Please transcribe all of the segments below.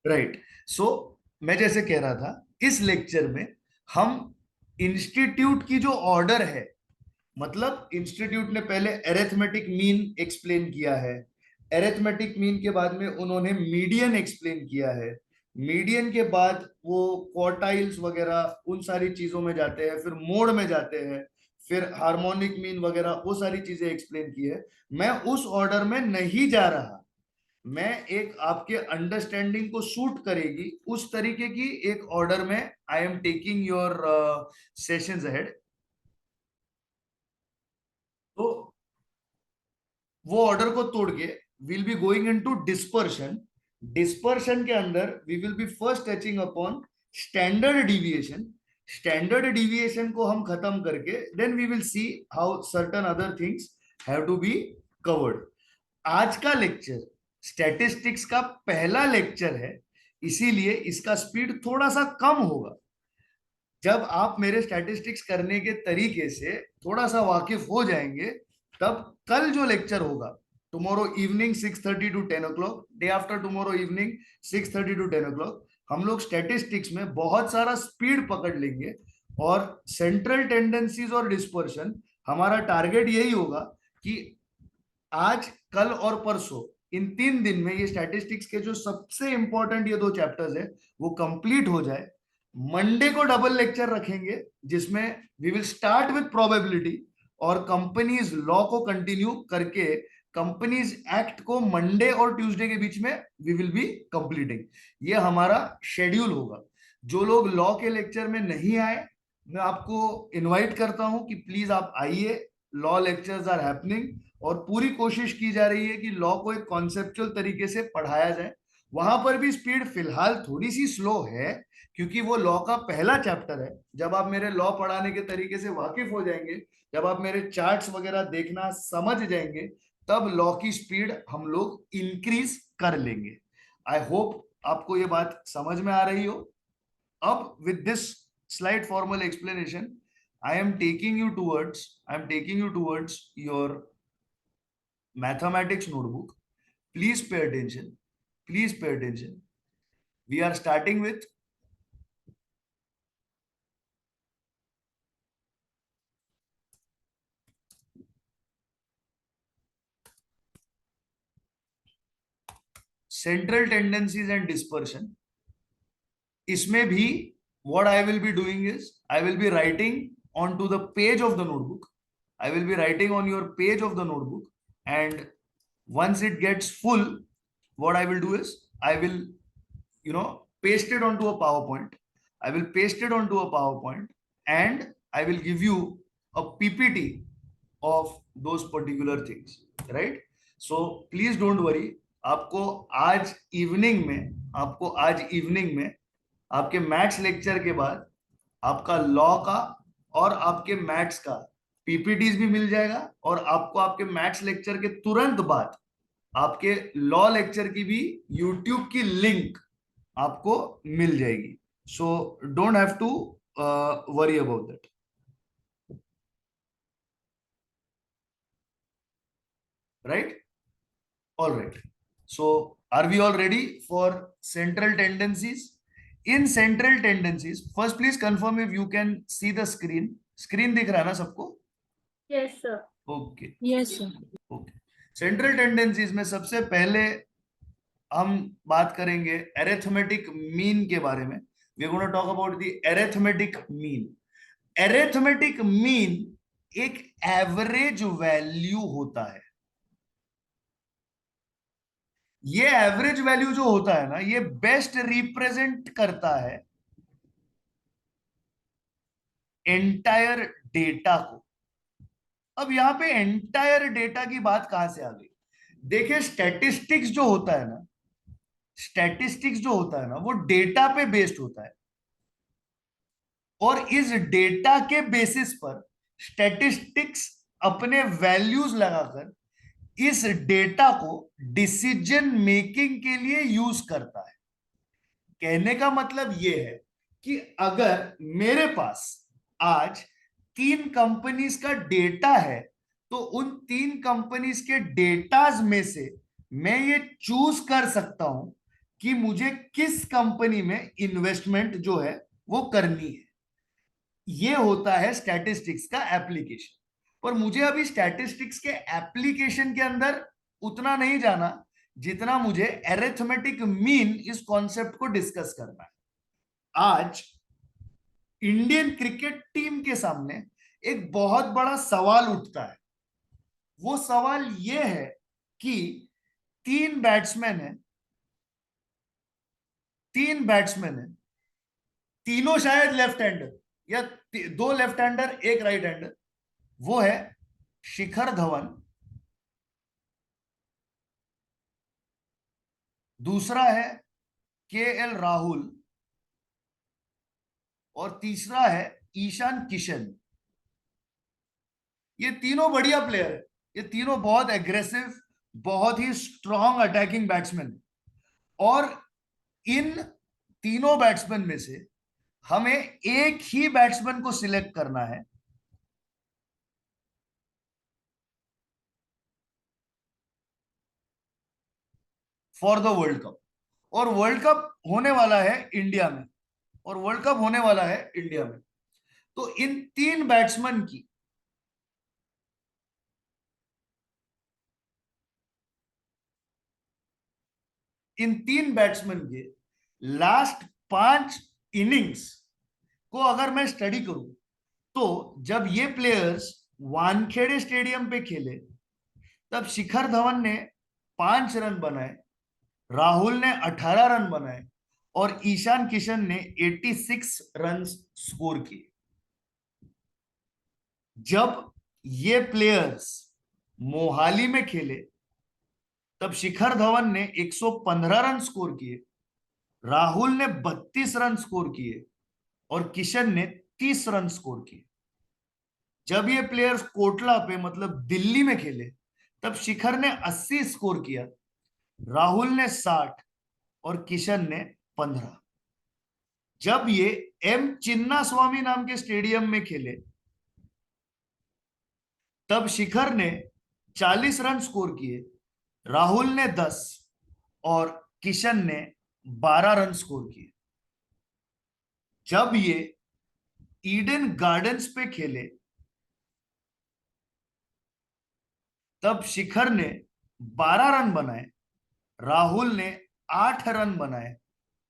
Right. सो मैं जैसे कह रहा था, इस लेक्चर में हम इंस्टीट्यूट की जो ऑर्डर है, मतलब इंस्टीट्यूट ने पहले एरिथमेटिक मीन एक्सप्लेन किया है, एरिथमेटिक मीन के बाद में उन्होंने मीडियन एक्सप्लेन किया है, मीडियन के बाद वो क्वार्टाइल्स वगैरह उन सारी चीजों में जाते हैं, फिर मोड में जाते हैं, फिर हार्मोनिक मीन वगैरह वो सारी चीजें एक्सप्लेन की है। मैं उस ऑर्डर में नहीं जा रहा, मैं एक आपके अंडरस्टैंडिंग को सूट करेगी उस तरीके की एक ऑर्डर में I am taking your sessions ahead. तो वो ऑर्डर को तोड़ के will be going into dispersion. Dispersion के अंदर we will be first touching upon standard deviation. Standard deviation को हम खत्म करके then we will see how certain other things have to be covered. आज का लेक्चर स्टैटिस्टिक्स का पहला लेक्चर है, इसीलिए इसका स्पीड थोड़ा सा कम होगा। जब आप मेरे स्टैटिस्टिक्स करने के तरीके से थोड़ा सा वाकिफ हो जाएंगे, तब कल जो लेक्चर होगा, tomorrow evening 6:30 to 10 o'clock, day after tomorrow evening 6:30 to 10 o'clock, हम लोग स्टैटिस्टिक्स में बहुत सारा स्पीड पकड़ लेंगे। और सेंट्रल टेंडेंसीज और डिस्पर्शन, हमारा टारगेट यही होगा कि आज कल और परसों इन 3 दिन में ये स्टैटिस्टिक्स के जो सबसे इंपॉर्टेंट ये 2 चैप्टर्स है वो कंप्लीट हो जाए। मंडे को डबल लेक्चर रखेंगे जिसमें we will start with probability और कंपनीज लॉ को कंटिन्यू करके कंपनीज एक्ट को मंडे और ट्यूसडे के बीच में वी विल बी कंप्लीटिंग। ये हमारा शेड्यूल होगा। जो लोग लॉ के लेक्चर में नहीं आए, मैं आपको इनवाइट करता हूं कि प्लीज आप आइए। लॉ लेक्चर्स आर हैपनिंग और पूरी कोशिश की जा रही है कि लॉ को एक कॉन्सेप्चुअल तरीके से पढ़ाया जाए। वहां पर भी स्पीड फिलहाल थोड़ी सी स्लो है, क्योंकि वो लॉ का पहला चैप्टर है। जब आप मेरे लॉ पढ़ाने के तरीके से वाकिफ हो जाएंगे, जब आप मेरे चार्ट्स वगैरह देखना समझ जाएंगे, तब लॉ की स्पीड हम लोग इंक्रीज कर लेंगे। आई होप आपको ये बात समझ में आ रही हो। अब with this slide formal explanation, I am taking you towards your mathematics notebook. Please pay attention. Please pay attention. We are starting with central tendencies and dispersion. इसमें भी what I will be doing is I will be writing onto the page of the notebook. I will be writing on your page of the notebook, and once it gets full, what I will do is I will, paste it onto a PowerPoint. I will paste it onto a PowerPoint, and I will give you a PPT of those particular things, right? So please don't worry. आपको आज evening में आपके maths lecture के बाद आपका law का और आपके मैथ्स का पीपीटीज भी मिल जाएगा, और आपको आपके मैथ्स लेक्चर के तुरंत बाद आपके लॉ लेक्चर की भी यूट्यूब की लिंक आपको मिल जाएगी। So don't have to worry about that. Right? All right. So are we all ready for central tendencies? In central tendencies, first please confirm if you can see the screen. Screen दिख रहा है ना सबको? Yes sir. Okay, yes sir. Okay. Central tendencies में सबसे पहले हम बात करेंगे अरिथमेटिक मीन के बारे में। We are gonna talk about the arithmetic mean. Arithmetic mean एक एवरेज वैल्यू होता है। ये एवरेज वैल्यू जो होता है ना, ये बेस्ट रिप्रेजेंट करता है एंटायर डेटा को। अब यहां पे एंटायर डेटा की बात कहां से आ गई? देखिए, स्टैटिस्टिक्स जो होता है ना, स्टैटिस्टिक्स जो होता है ना, वो डेटा पे बेस्ड होता है, और इस डेटा के बेसिस पर स्टैटिस्टिक्स अपने वैल्यूज लगाकर इस डेटा को डिसीजन मेकिंग के लिए यूज करता है। कहने का मतलब यह है कि अगर मेरे पास आज 3 कंपनीज का डेटा है, तो उन 3 कंपनीज के डेटाज में से मैं ये चूज कर सकता हूं कि मुझे किस कंपनी में इन्वेस्टमेंट जो है वो करनी है। ये होता है स्टैटिस्टिक्स का एप्लीकेशन। पर मुझे अभी स्टैटिस्टिक्स के एप्लीकेशन के अंदर उतना नहीं जाना जितना मुझे एरिथमेटिक मीन इस कॉन्सेप्ट को डिस्कस करना है। आज इंडियन क्रिकेट टीम के सामने एक बहुत बड़ा सवाल उठता है। वो सवाल ये है कि तीन बैट्समैन है, तीनों शायद लेफ्ट हैंडर या दो लेफ्ट हैंडर एक राइट हैंडर। वो है शिखर धवन, दूसरा है केएल राहुल और तीसरा है ईशान किशन। ये तीनों बढ़िया प्लेयर है, ये तीनों बहुत एग्रेसिव, बहुत ही स्ट्रॉन्ग अटैकिंग बैट्समैन। और इन तीनों बैट्समैन में से हमें एक ही बैट्समैन को सिलेक्ट करना है फॉर द वर्ल्ड कप। और वर्ल्ड कप होने वाला है इंडिया में, तो इन तीन बैट्समैन की के लास्ट 5 इनिंग्स को अगर मैं स्टडी करूं, तो जब ये प्लेयर्स वानखेड़े स्टेडियम पे खेले तब शिखर धवन ने 5 रन बनाए, राहुल ने 18 रन बनाए और ईशान किशन ने 86 रन स्कोर किए। जब ये प्लेयर्स मोहाली में खेले तब शिखर धवन ने 115 रन स्कोर किए, राहुल ने 32 रन स्कोर किए और किशन ने 30 रन स्कोर किए। जब ये प्लेयर्स कोटला पे मतलब दिल्ली में खेले तब शिखर ने 80 स्कोर किया, राहुल ने 60 और किशन ने 15। जब ये एम चिन्ना स्वामी नाम के स्टेडियम में खेले तब शिखर ने 40 रन स्कोर किए, राहुल ने 10 और किशन ने 12 रन स्कोर किए। जब ये ईडन गार्डन्स पे खेले तब शिखर ने 12 रन बनाए, राहुल ने 8 रन बनाए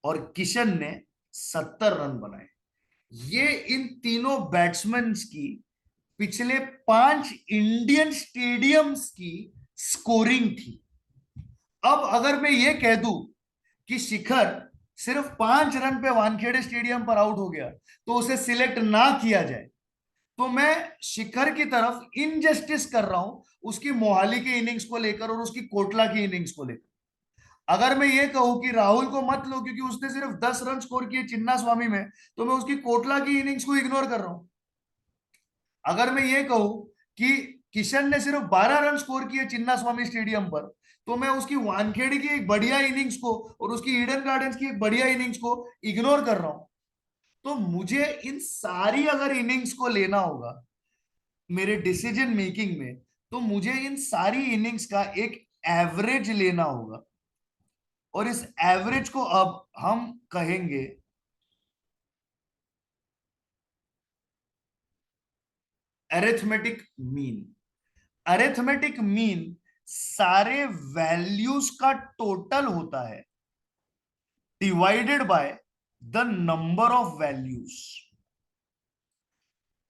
और किशन ने 70 रन बनाए। ये इन तीनों बैट्समैन की पिछले 5 इंडियन स्टेडियम्स की स्कोरिंग थी। अब अगर मैं ये कह दूं कि शिखर सिर्फ 5 रन पे वानखेड़े स्टेडियम पर आउट हो गया तो उसे सिलेक्ट ना किया जाए, तो मैं शिखर की तरफ इनजस्टिस कर रहा हूं उसकी मोहाली की इनिंग्स को लेकर और उसकी कोटला की इनिंग्स को लेकर। अगर मैं ये कहूं कि राहुल को मत लो क्योंकि उसने सिर्फ 10 रन स्कोर किए चिन्ना स्वामी में, तो मैं उसकी कोटला की इनिंग्स को इग्नोर कर रहा हूं। अगर मैं ये कहूं कि किशन ने सिर्फ 12 रन स्कोर किए चिन्ना स्वामी स्टेडियम पर, तो मैं उसकी वानखेड़े की एक बढ़िया इनिंग्स को और उसकी ईडन गार्डन्स की एक बढ़िया इनिंग्स को इग्नोर कर रहा हूं। तो मुझे इन सारी अगर इनिंग्स को लेना होगा मेरे डिसीजन मेकिंग में, तो मुझे इन सारी इनिंग्स का एक एवरेज लेना होगा और इस एवरेज को अब हम कहेंगे अरिथमेटिक मीन। अरिथमेटिक मीन सारे वैल्यूज का टोटल होता है divided by the number of values.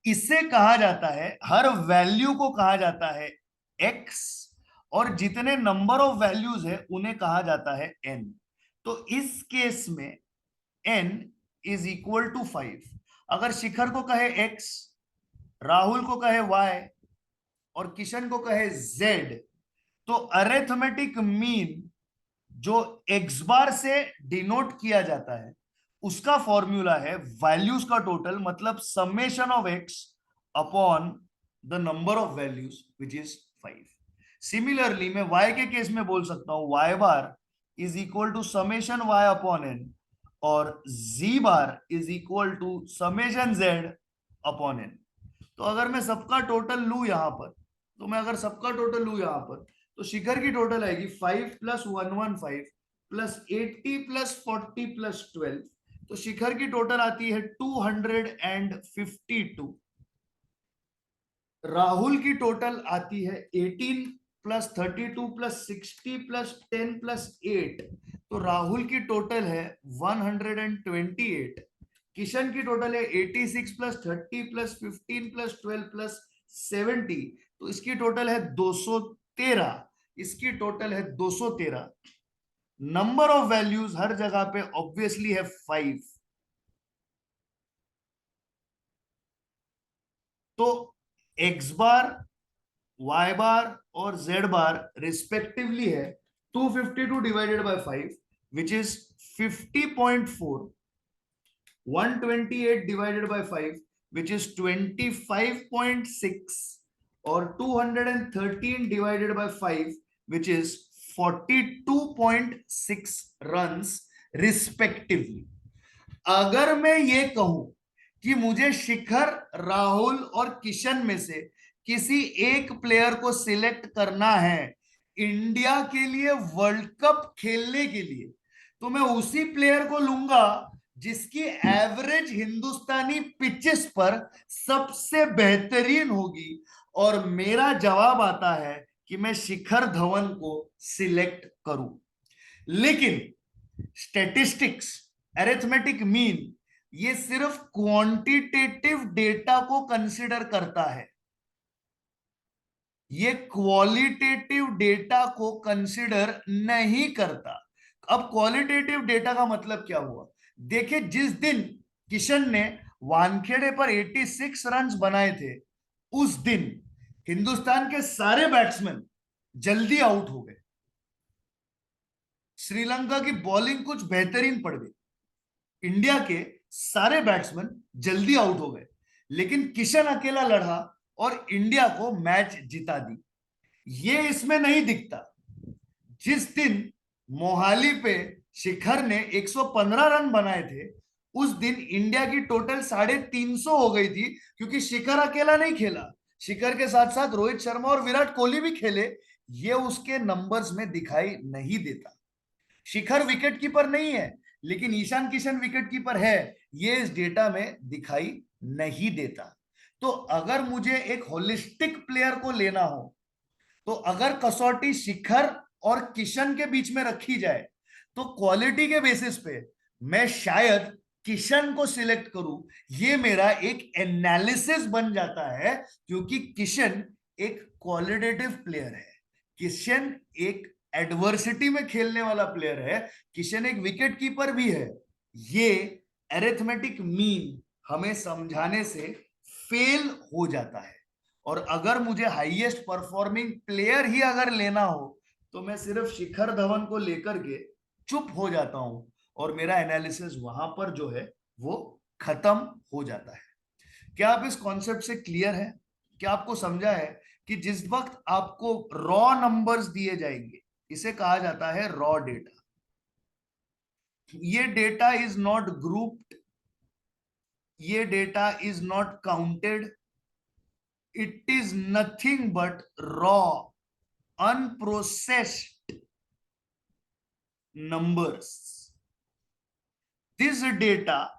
इसे कहा जाता है, हर वैल्यू को कहा जाता है एक्स और जितने नंबर ऑफ वैल्यूज है उन्हें कहा जाता है एन। तो इस केस में एन इज इक्वल टू 5। अगर शिखर को कहे एक्स, राहुल को कहे वाई और किशन को कहे जेड, तो अरिथमेटिक मीन जो एक्स बार से डिनोट किया जाता है उसका फॉर्मूला है वैल्यूज का टोटल, मतलब summation of x upon the number of values which is 5। Similarly मैं y के केस में बोल सकता हूं y bar is equal to summation y upon n और z bar is equal to summation z upon n। तो अगर मैं सबका टोटल लू यहां पर, तो शिखर की टोटल आएगी 5 + 115 प्लस 80 प्लस 40 प्लस 12, तो शिखर की टोटल आती है 252। राहुल की टोटल आती है 18 प्लस 32 प्लस 60 प्लस 10 प्लस 8, तो राहुल की टोटल है 128। किशन की टोटल है 86 प्लस 30 प्लस 15 प्लस 12 प्लस 70, तो इसकी टोटल है 213। इसकी टोटल है 213। नंबर ऑफ वैल्यूज हर जगह पे ऑब्वियसली है 5। तो एक्स बार, y बार और z बार रिस्पेक्टिवली है 252 divided by 5 which is 50.4, 128 divided by 5 which is 25.6, और 213 divided by 5 which is 42.6 runs respectively. अगर मैं ये कहूं कि मुझे शिखर, राहुल और किशन में से किसी एक प्लेयर को सिलेक्ट करना है इंडिया के लिए वर्ल्ड कप खेलने के लिए, तो मैं उसी प्लेयर को लूंगा जिसकी एवरेज हिंदुस्तानी पिचेस पर सबसे बेहतरीन होगी, और मेरा जवाब आता है कि मैं शिखर धवन को सिलेक्ट करूं। लेकिन स्टैटिस्टिक्स, अरिथमेटिक मीन, ये सिर्फ क्वांटिटेटिव डेटा को कंसिडर करता है, ये क्वालिटेटिव डेटा को कंसिडर नहीं करता। अब क्वालिटेटिव डेटा का मतलब क्या हुआ? देखिए, जिस दिन किशन ने वानखेड़े पर 86 रन्स बनाए थे, उस दिन हिंदुस्तान के सारे बैट्समैन जल्दी आउट हो गए। श्रीलंका की बॉलिंग कुछ बेहतरीन पड़ गई, इंडिया के सारे बैट्समैन जल्दी आउट हो गए, लेकिन किशन अकेला लड़ा और इंडिया को मैच जिता दी। ये इसमें नहीं दिखता। जिस दिन मोहाली पे शिखर ने 115 रन बनाए थे, उस दिन इंडिया की टोटल 350 हो गई थी, क्योंकि शिखर अकेला नहीं खेला, शिखर के साथ साथ रोहित शर्मा और विराट कोहली भी खेले। ये उसके नंबर्स में दिखाई नहीं देता। शिखर विकेट कीपर नहीं है, लेकिन ईशान किशन विकेट कीपर है, ये इस डेटा में दिखाई नहीं देता। तो अगर मुझे एक होलिस्टिक प्लेयर को लेना हो, तो अगर कसौटी शिखर और किशन के बीच में रखी जाए, तो क्वालिटी के बेसिस पे मैं शायद किशन को सिलेक्ट करूं। ये मेरा एक एनालिसिस बन जाता है, क्योंकि किशन एक क्वालिटेटिव प्लेयर है, किशन एक एडवर्सिटी में खेलने वाला प्लेयर है, किशन एक विकेट कीपर भी है। ये अरिथमेटिक मीन हमें समझाने से फेल हो जाता है। और अगर मुझे हाईएस्ट परफॉर्मिंग प्लेयर ही अगर लेना हो, तो मैं सिर्फ शिखर धवन को लेकर के चुप हो जाता हूं, और मेरा एनालिसिस वहां पर जो है वो खत्म हो जाता है। क्या आप इस कॉन्सेप्ट से क्लियर है? क्या आपको समझा है कि जिस वक्त आपको रॉ नंबर्स दिए जाएंगे, इसे कहा जाता है रॉ डेटा। ये डेटा इज नॉट ग्रुप्ड, ये data is not counted, it is nothing but raw, unprocessed numbers. This data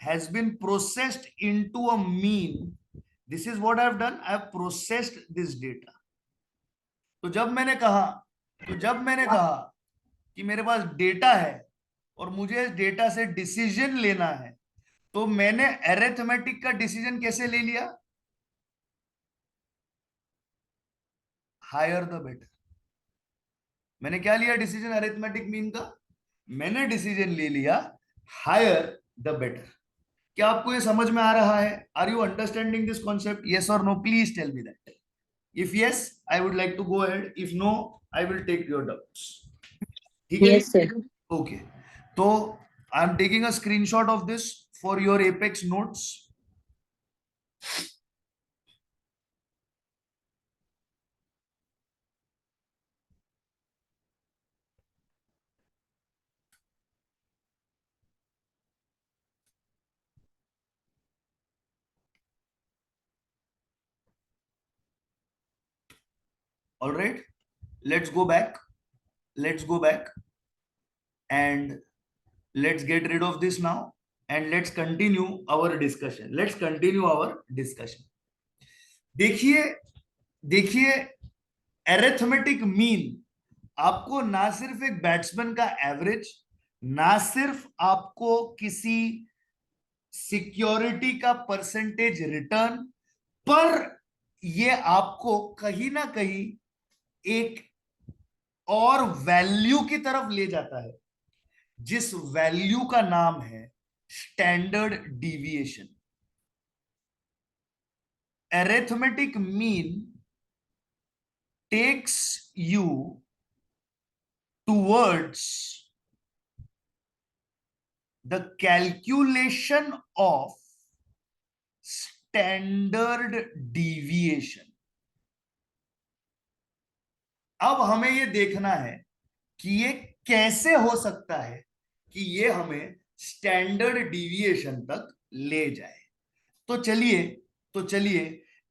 has been processed into a mean. This is what I have done. I have processed this data. तो जब मैंने कहा कि मेरे पास data है और मुझे इस डेटा से डिसीजन लेना है, तो मैंने अरिथमेटिक का डिसीजन कैसे ले लिया? Higher the better. मैंने क्या लिया डिसीजन अरिथमेटिक मीन का? मैंने डिसीजन ले लिया हायर द बेटर। क्या आपको ये समझ में आ रहा है? Are you understanding this concept? Yes और no, please tell me that. If yes, I would like to go ahead, if no, I will take your doubts. ठीक है? Yes, sir. ओके। तो I am taking a screenshot of this for your apex notes. All right, let's go back. let's go back and let's get rid of this now and let's continue our discussion. देखिए देखिए, arithmetic mean आपको ना सिर्फ एक batsman का average, ना सिर्फ आपको किसी सिक्योरिटी का परसेंटेज रिटर्न, पर ये आपको कहीं ना कहीं एक और वैल्यू की तरफ ले जाता है, जिस वैल्यू का नाम है standard deviation. Arithmetic mean takes you towards the calculation of standard deviation. अब हमें यह देखना है कि ये कैसे हो सकता है कि ये हमें स्टैंडर्ड डिविएशन तक ले जाए. तो चलिए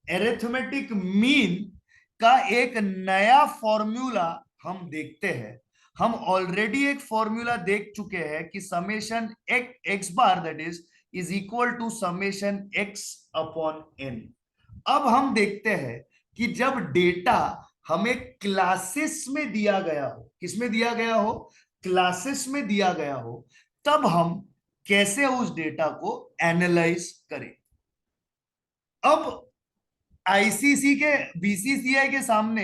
अरिथमेटिक मीन का एक नया फॉर्मूला हम देखते हैं. हम ऑलरेडी एक फॉर्मूला देख चुके हैं कि summation x bar that is equal to summation x upon n. अब हम देखते हैं कि जब डेटा हमें क्लासेस में दिया गया हो, किसमें दिया गया हो, क्लासेस में दिया गया हो, तब हम कैसे उस डेटा को एनालाइज करें. अब आईसीसी के बीसीसीआई के सामने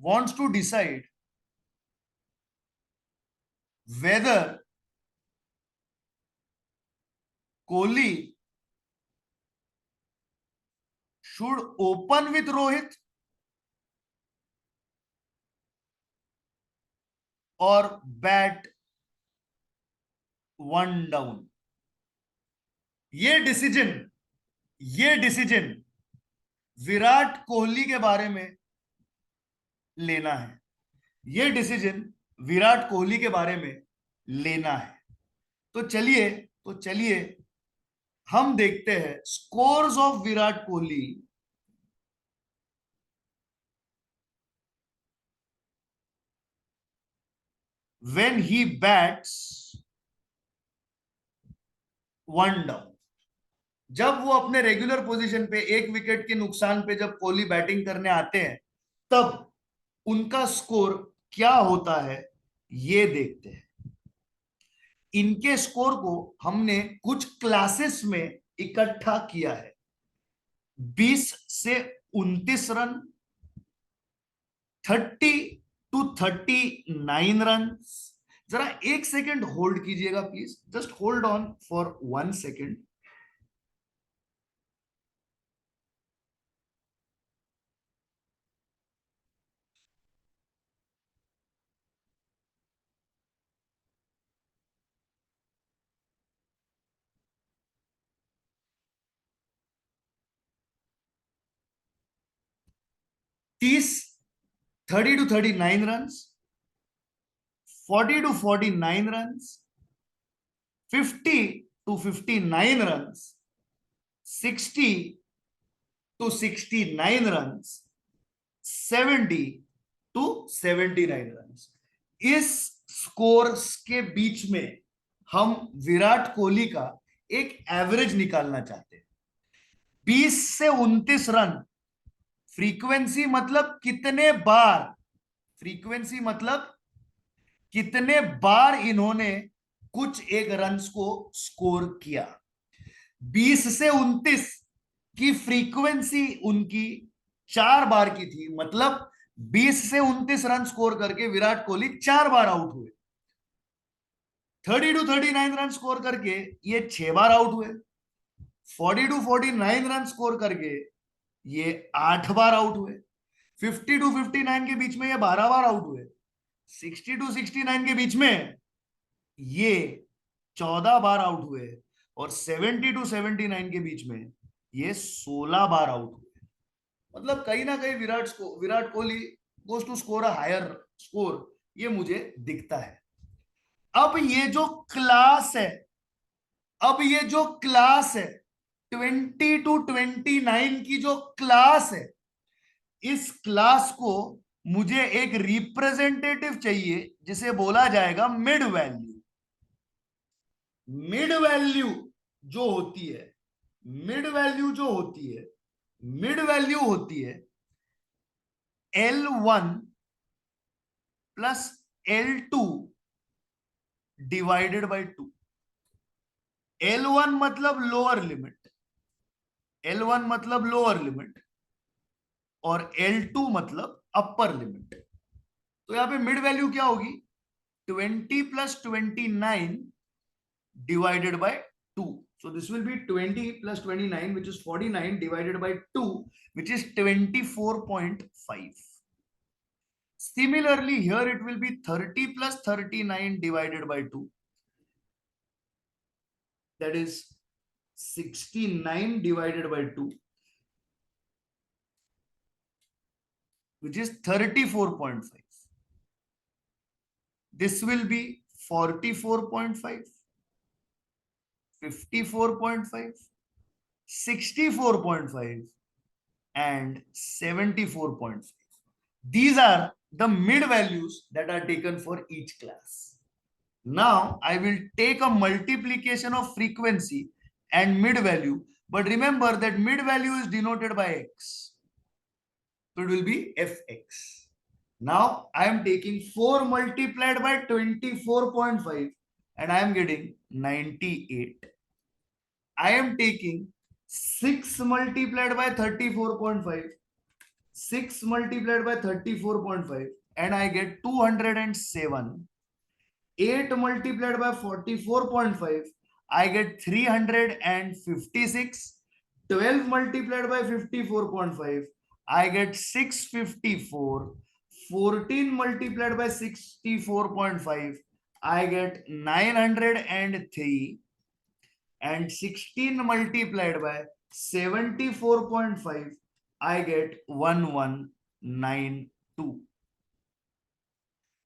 wants to decide whether Kohli should open with Rohit or bat one down. ये डिसीजन विराट कोहली के बारे में लेना है. ये डिसीजन विराट कोहली के बारे में लेना है. तो चलिए हम देखते हैं scores of Virat Kohli when he bats one down. जब वो अपने रेगुलर पोजीशन पे एक विकेट के नुकसान पे जब कोहली बैटिंग करने आते हैं, तब उनका स्कोर क्या होता है ये देखते हैं. इनके स्कोर को हमने कुछ क्लासेस में इकट्ठा किया है. 20 से 29 रन, 30 to 39 रन. जरा एक सेकेंड होल्ड कीजिएगा please, just hold on for 1 second. तीस 30 to 39 runs, 40 to 49 runs, 50 to 59 runs, 60 to 69 runs, 70 to 79 runs. इस स्कोर्स के बीच में हम विराट कोहली का एक एवरेज निकालना चाहते हैं. 20 से 29 रन फ्रीक्वेंसी मतलब कितने बार इन्होंने कुछ एक रन्स को स्कोर किया. 20 से 29 की फ्रीक्वेंसी उनकी 4 बार की थी, मतलब 20 से 29 रन स्कोर करके विराट कोहली 4 बार आउट हुए. 30 to 39 रन स्कोर करके ये 6 बार आउट हुए. 40 to 49 रन स्कोर करके ये 8 बार आउट हुए. 50 to 59 के बीच में ये 12 बार आउट हुए. 60 to 69 के बीच में ये 14 बार आउट हुए. और 70 to 79 के बीच में ये 16 बार आउट हुए. मतलब कहीं ना कहीं Virat Kohli goes to score a higher score, ये मुझे दिखता है. अब ये जो क्लास है 20 to 29 की जो क्लास है, इस क्लास को मुझे एक रिप्रेजेंटेटिव चाहिए जिसे बोला जाएगा मिड वैल्यू। मिड वैल्यू जो होती है, मिड वैल्यू जो होती है, मिड वैल्यू होती है L1 plus L2 divided by 2। L1 मतलब लोअर लिमिट, L1 मतलब लोअर लिमिट और L2 मतलब अपर लिमिट। तो यहां पे मिड वैल्यू क्या होगी? 20 plus 29 divided by 2. So this will be 20 plus 29, which is 49 divided by 2, which is 24.5. Similarly, here it will be 30 plus 39 divided by 2. That is 69 divided by 2, which is 34.5. This will be 44.5, 54.5, 64.5, and 74.5. These are the mid values that are taken for each class. Now I will take a multiplication of frequency and mid value, but remember that mid value is denoted by x. So it will be fx. Now I am taking 4 multiplied by 24.5 and I am getting 98. I am taking 6 multiplied by 34.5, 6 multiplied by 34.5 and I get 207. 8 multiplied by 44.5, I get 356. 12 multiplied by 54.5, I get 654. 14 multiplied by 64.5, I get 903. And 16 multiplied by 74.5, I get 1192.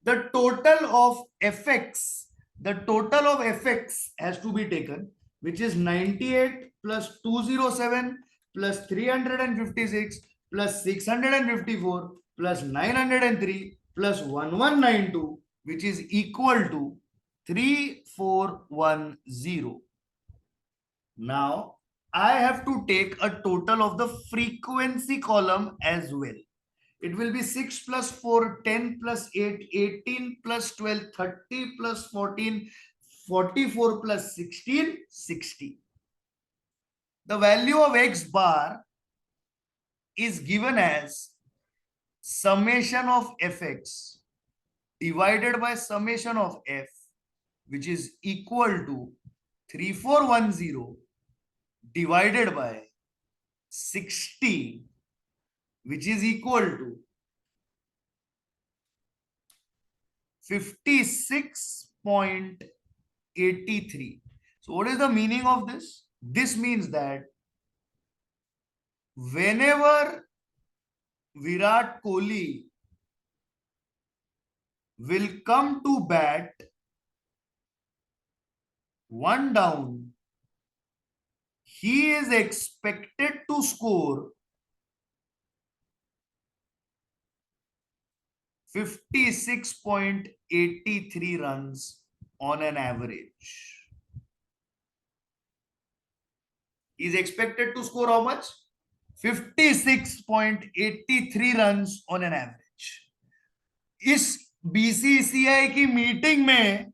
The total of fx, the total of fx has to be taken, which is 98 plus 207 plus 356 plus 654 plus 903 plus 1192, which is equal to 3410. Now I have to take a total of the frequency column as well. It will be 6 plus 4, 10 plus 8, 18 plus 12, 30 plus 14, 44 plus 16, 60. The value of x bar is given as summation of fx divided by summation of f, which is equal to 3410 divided by 60, which is equal to 56.83. So what is the meaning of this? This means that whenever Virat Kohli will come to bat one down, he is expected to score 56.83 runs on an average. He is expected to score how much? 56.83 runs on an average. इस BCCI की meeting में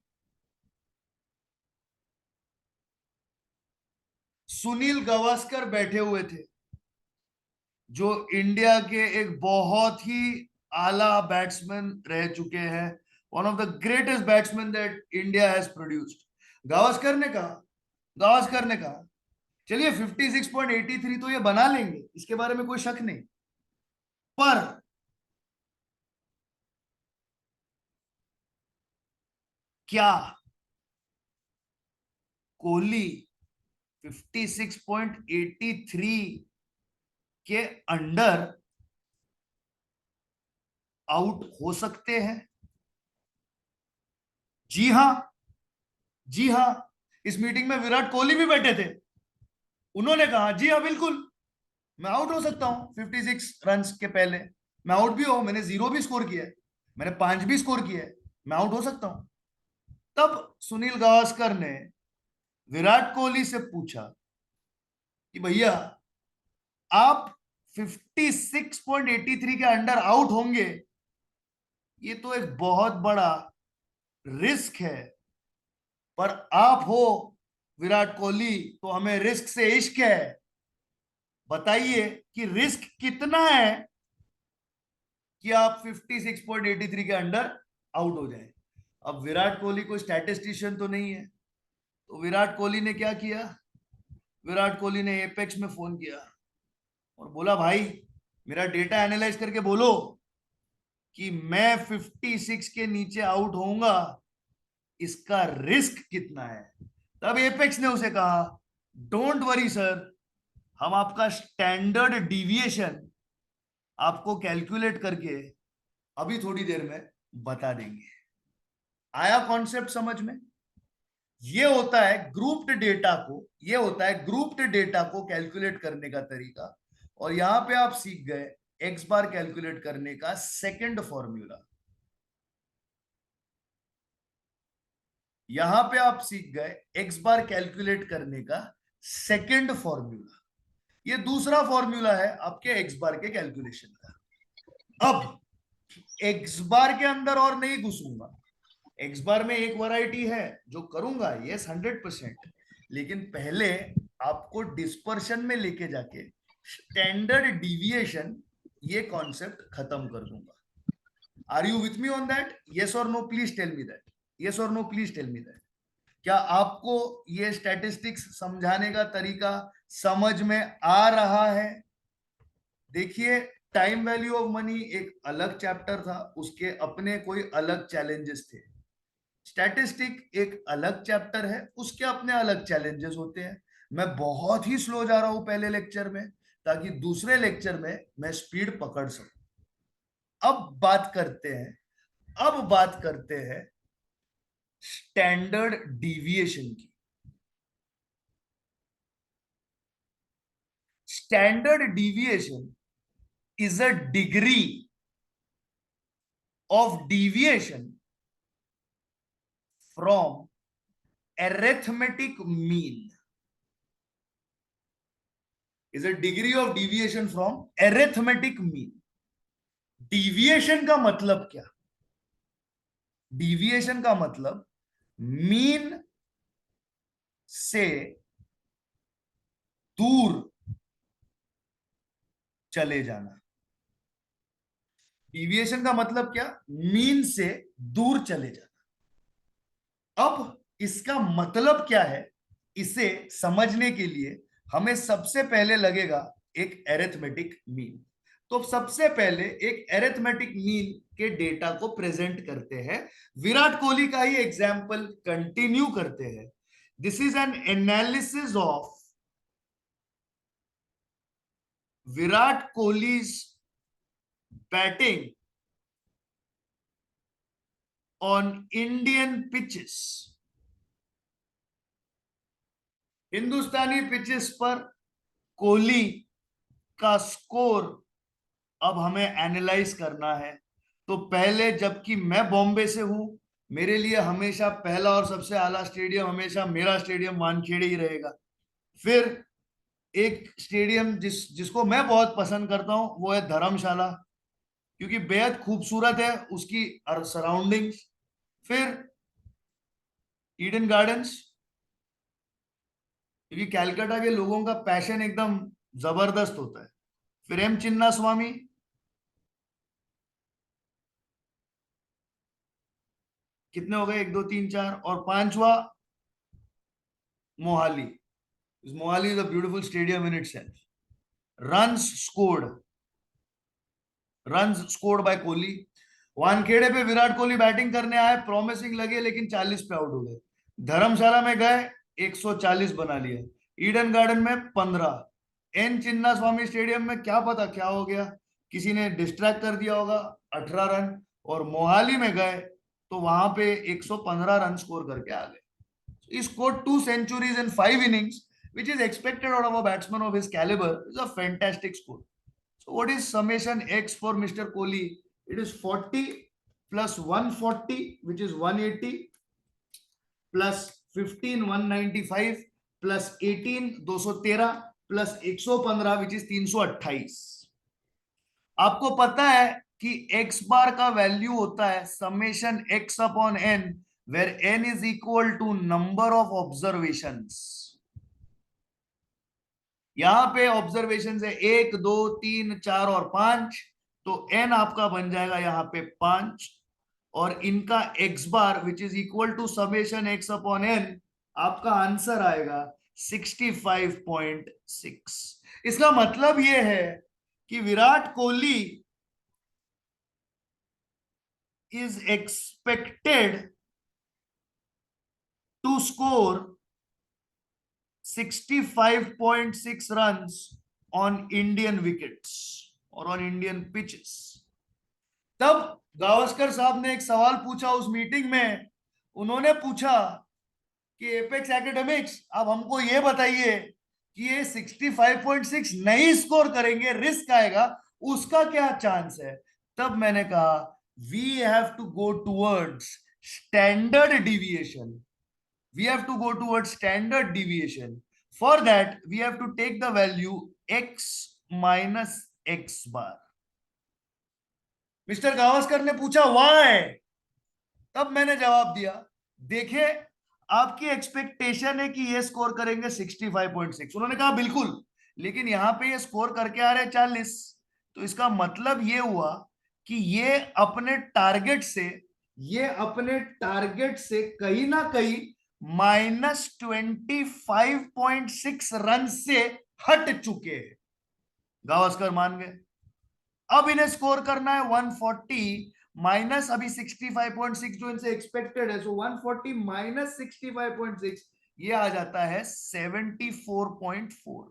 सुनील गावस्कर बैठे हुए थे, जो India के एक बहुत ही आला बैट्समैन रह चुके हैं, one of the greatest batsman that India has produced. Gavaskar ने कहा चलिए 56.83 तो ये बना लेंगे, इसके बारे में कोई शक नहीं, पर क्या कोहली 56.83 के अंडर आउट हो सकते हैं? जी हां, इस मीटिंग में विराट कोहली भी बैठे थे, उन्होंने कहा जी हाँ बिल्कुल मैं आउट हो सकता हूं 56 रन्स के पहले। मैं आउट भी हो, मैंने 0 भी स्कोर किया है, मैंने 5 भी स्कोर किया है, मैं आउट हो सकता हूं। तब सुनील गावस्कर ने विराट कोहली से पूछा कि भैया आप 56.83 के अंडर आउट होंगे, ये तो एक बहुत बड़ा रिस्क है, पर आप हो विराट कोहली तो हमें रिस्क से इश्क है, बताइए कि रिस्क कितना है कि आप 56.83 के अंडर आउट हो जाए। अब विराट कोहली कोई स्टैटिस्टिशियन तो नहीं है, तो विराट कोहली ने क्या किया, विराट कोहली ने एपेक्स में फोन किया और बोला भाई मेरा डेटा एनालाइज करके बोलो कि मैं 56 के नीचे आउट होऊंगा, इसका रिस्क कितना है। तब एपेक्स ने उसे कहा डोंट वरी सर, हम आपका स्टैंडर्ड डिविएशन आपको कैलकुलेट करके अभी थोड़ी देर में बता देंगे। आया कॉन्सेप्ट समझ में? ये होता है ग्रुप्ड डेटा को, ये होता है ग्रुप्ड डेटा को कैलकुलेट करने का तरीका। और यहां पे आप सीख गए एक्स बार कैलकुलेट करने का सेकंड फॉर्मूला, यहां पे आप सीख गए एक्स बार कैलकुलेट करने का सेकंड फॉर्मूला। ये दूसरा फॉर्मूला है आपके एक्स बार के कैलकुलेशन का। अब एक्स बार के अंदर और नहीं घुसूंगा, एक्स बार में एक वैरायटी है जो करूंगा, यस 100%, लेकिन पहले आपको डिस्पर्शन में लेके जाके स्टैंडर्ड डिविएशन ये कॉन्सेप्ट खत्म कर दूंगा। Are you with me on that? Yes और no please tell me that, yes और no please tell me that. क्या आपको ये स्टैटिस्टिक्स समझाने का तरीका समझ में आ रहा है? देखिए टाइम वैल्यू ऑफ मनी एक अलग चैप्टर था, उसके अपने कोई अलग चैलेंजेस थे। स्टैटिस्टिक एक अलग चैप्टर है, उसके अपने अलग चैलेंजेस होते हैं। मैं बहुत ही स्लो जा रहा हूं पहले लेक्चर में, ताकि दूसरे लेक्चर में मैं स्पीड पकड़ सकूं। अब बात करते हैं स्टैंडर्ड डिविएशन की। Standard deviation is a degree of deviation from arithmetic mean, is a degree of deviation from arithmetic mean। Deviation का मतलब क्या? डिविएशन का मतलब मीन से दूर चले जाना। डिविएशन का मतलब क्या? मीन से दूर चले जाना। अब इसका मतलब क्या है, इसे समझने के लिए हमें सबसे पहले लगेगा एक एरिथमेटिक मीन। तो सबसे पहले एक एरिथमेटिक मीन के डेटा को प्रेजेंट करते हैं। विराट कोहली का ही एग्जाम्पल कंटिन्यू करते हैं। This is an analysis of Virat Kohli's batting on Indian pitches. Hindustani pitches पर कोहली का स्कोर अब हमें एनालाइज करना है। तो पहले, जबकि मैं बॉम्बे से हूं, मेरे लिए हमेशा पहला और सबसे आला स्टेडियम हमेशा मेरा स्टेडियम वानखेड़े ही रहेगा। फिर एक स्टेडियम जिसको मैं बहुत पसंद करता हूं वो है धर्मशाला, क्योंकि बेहद खूबसूरत है उसकी सराउंडिंग्स। फिर ईडन गार्डन्स, क्योंकि कैलकाटा के लोगों का पैशन एकदम जबरदस्त होता है। फिर एम चिन्ना स्वामी, कितने हो गए, 1 2 3 4, और पांचवा Mohali. Mohali is a beautiful stadium in itself. Runs scored, runs scored by Kohli. Wankhede पे विराट कोहली बैटिंग करने आए, प्रॉमिसिंग लगे, लेकिन 40 पे आउट हो गए। धर्मशाला में गए, 140 बना लिया। ईडन गार्डन में 15। एन चिन्ना स्वामी स्टेडियम में क्या पता क्या हो गया, किसी ने डिस्ट्रैक्ट कर दिया होगा, 18 रन। और मोहाली में गए तो वहां पे 115 रन स्कोर करके आ गए। He scored 2 centuries in 5 innings, which is expected out of a batsman of his caliber. Is a fantastic score. So what is summation x for Mr. Kohli? It is 40 plus 140, which is 180, plus 15 195, plus 18 213, plus 115, which is 328. आपको पता है कि x बार का value होता है summation x upon n, where n is equal to number of observations. यहां पे observation है 1 2 3 4 और 5, तो n आपका बन जाएगा यहां पे 5, और इनका x bar which is equal to summation x upon n, आपका आंसर आएगा 65.6. इसका मतलब यह है कि Virat Kohli is expected to score 65.6 runs on Indian wickets और on Indian pitches. तब गावस्कर साहब ने एक सवाल पूछा उस मीटिंग में. उन्होंने पूछा कि एपेक्स एकेडमिक्स, अब हमको ये बताइए कि ये 65.6 नहीं स्कोर करेंगे, रिस्क आएगा, उसका क्या चांस है. तब मैंने कहा we have to go towards standard deviation. We have to go towards standard deviation. For that, we have to take the value x minus x bar. Mister Gavaskar ने पूछा why? तब मैंने जवाब दिया, देखिए आपकी एक्सपेक्टेशन है कि ये स्कोर करेंगे 65.6. उन्होंने कहा बिल्कुल, लेकिन यहां पे ये स्कोर करके आ रहे 40, तो इसका मतलब ये हुआ कि ये अपने टारगेट से कहीं ना कहीं -25.6 रन से हट चुके हैं. गावस्कर मान गए. अब इन्हें स्कोर करना है 140 माइनस अभी 65.6 जो इनसे एक्सपेक्टेड है, सो 140 माइनस 65.6, ये आ जाता है 74.4.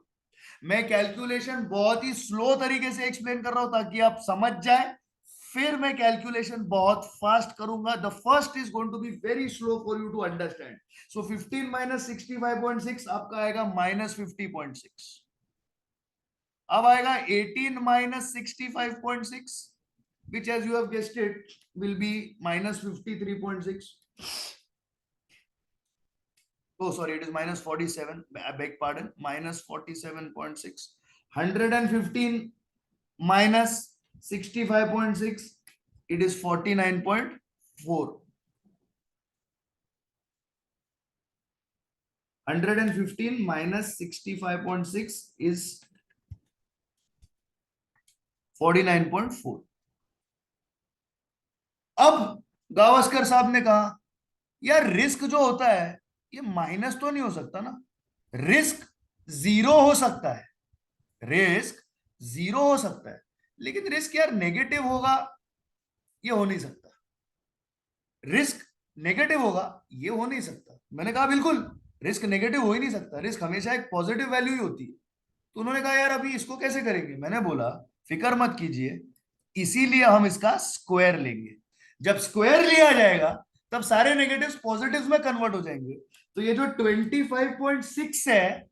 मैं कैलकुलेशन बहुत ही स्लो तरीके से एक्सप्लेन कर रहा हूं ताकि आप समझ जाए, फिर मैं कैलकुलेशन बहुत फास्ट करूंगा. The first is going to be very slow for you to understand. So 15 minus 65.6 आपका आएगा -50.6. अब आएगा 18 minus 65.6, which as you have guessed it will be -53.6. Oh sorry, it is -47, I beg pardon, -47.6. 115 minus 65.6, it is 49.4. 115 minus 65.6 is 49.4. अब गावस्कर साहब ने कहा यार risk जो होता है ये माइनस तो नहीं हो सकता ना, रिस्क जीरो हो सकता है, रिस्क जीरो हो सकता है, लेकिन रिस्क यार नेगेटिव होगा ये हो नहीं सकता, रिस्क नेगेटिव होगा ये हो नहीं सकता. मैंने कहा बिल्कुल रिस्क नेगेटिव हो ही नहीं सकता, रिस्क हमेशा एक पॉजिटिव वैल्यू ही होती है. तो उन्होंने कहा यार अभी इसको कैसे करेंगे. मैंने बोला फिक्र मत कीजिए, इसीलिए हम इसका स्क्वायर लेंगे. जब स्क्वायर लिया जाएगा तब सारे नेगेटिव्स पॉजिटिव्स में कन्वर्ट हो जाएंगे. तो ये जो 25.6 है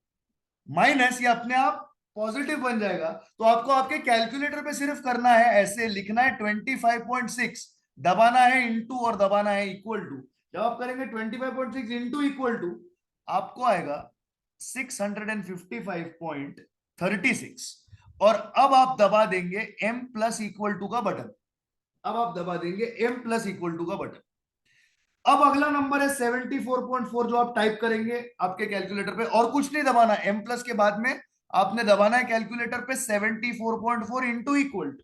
माइनस, ये अपने आप पॉजिटिव बन जाएगा. तो आपको आपके कैलकुलेटर पे सिर्फ करना है, ऐसे लिखना है 25.6, दबाना है इनटू और दबाना है इक्वल टू. जब आप करेंगे 25.6 इंटू इक्वल टू, आपको आएगा 655.36. और अब आप दबा देंगे m प्लस इक्वल टू का बटन. अब आप दबा देंगे m प्लस इक्वल टू का बटन. अब अगला नंबर है 74.4 जो आप टाइप करेंगे आपके कैलकुलेटर पे, और कुछ नहीं दबाना. m प्लस के बाद में आपने दबाना है कैलकुलेटर पे 74.4 into equal to.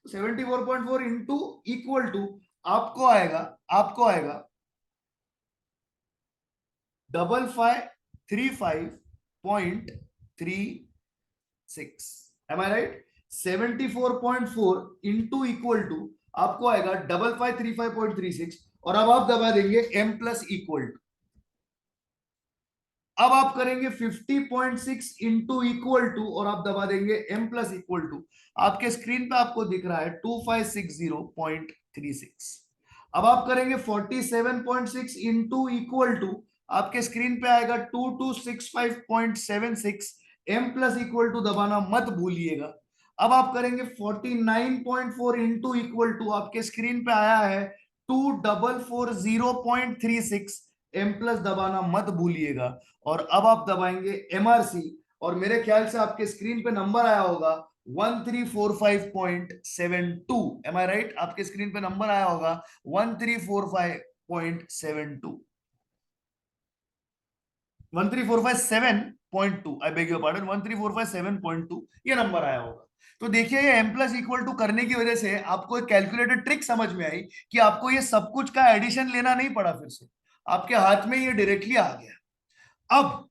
74.4 into equal to आपको आएगा 5535.36. Am I right? 74.4 into equal to आपको आएगा 5535.36. और अब आप दबा देंगे m प्लस इक्वल टू. अब आप करेंगे 50.6 इंटू इक्वल टू और आप दबा देंगे m प्लस इक्वल टू. आपके स्क्रीन पे आपको दिख रहा है 2560.36. अब आप करेंगे 47.6 इंटू इक्वल टू, आपके स्क्रीन पे आएगा 2265.76. m प्लस इक्वल टू दबाना मत भूलिएगा. अब आप करेंगे 49.4 इंटू इक्वल टू, आपके स्क्रीन पे आया है 2440.36, एम प्लस दबाना मत भूलिएगा। और अब आप दबाएंगे एमआरसी, और मेरे ख्याल से आपके स्क्रीन पे नंबर आया होगा 1345.72। एम आई राइट? आपके स्क्रीन पे नंबर आया होगा 1345.72, 13457.2, आई बेग योर पार्डन, 13457.2 ये नंबर आया होगा। तो देखिए ये m प्लस इक्वल टू करने की वजह से आपको एक कैलकुलेटेड ट्रिक समझ में आई कि आपको ये सब कुछ का एडिशन लेना नहीं पड़ा, फिर से आपके हाथ में ये डायरेक्टली आ गया। अब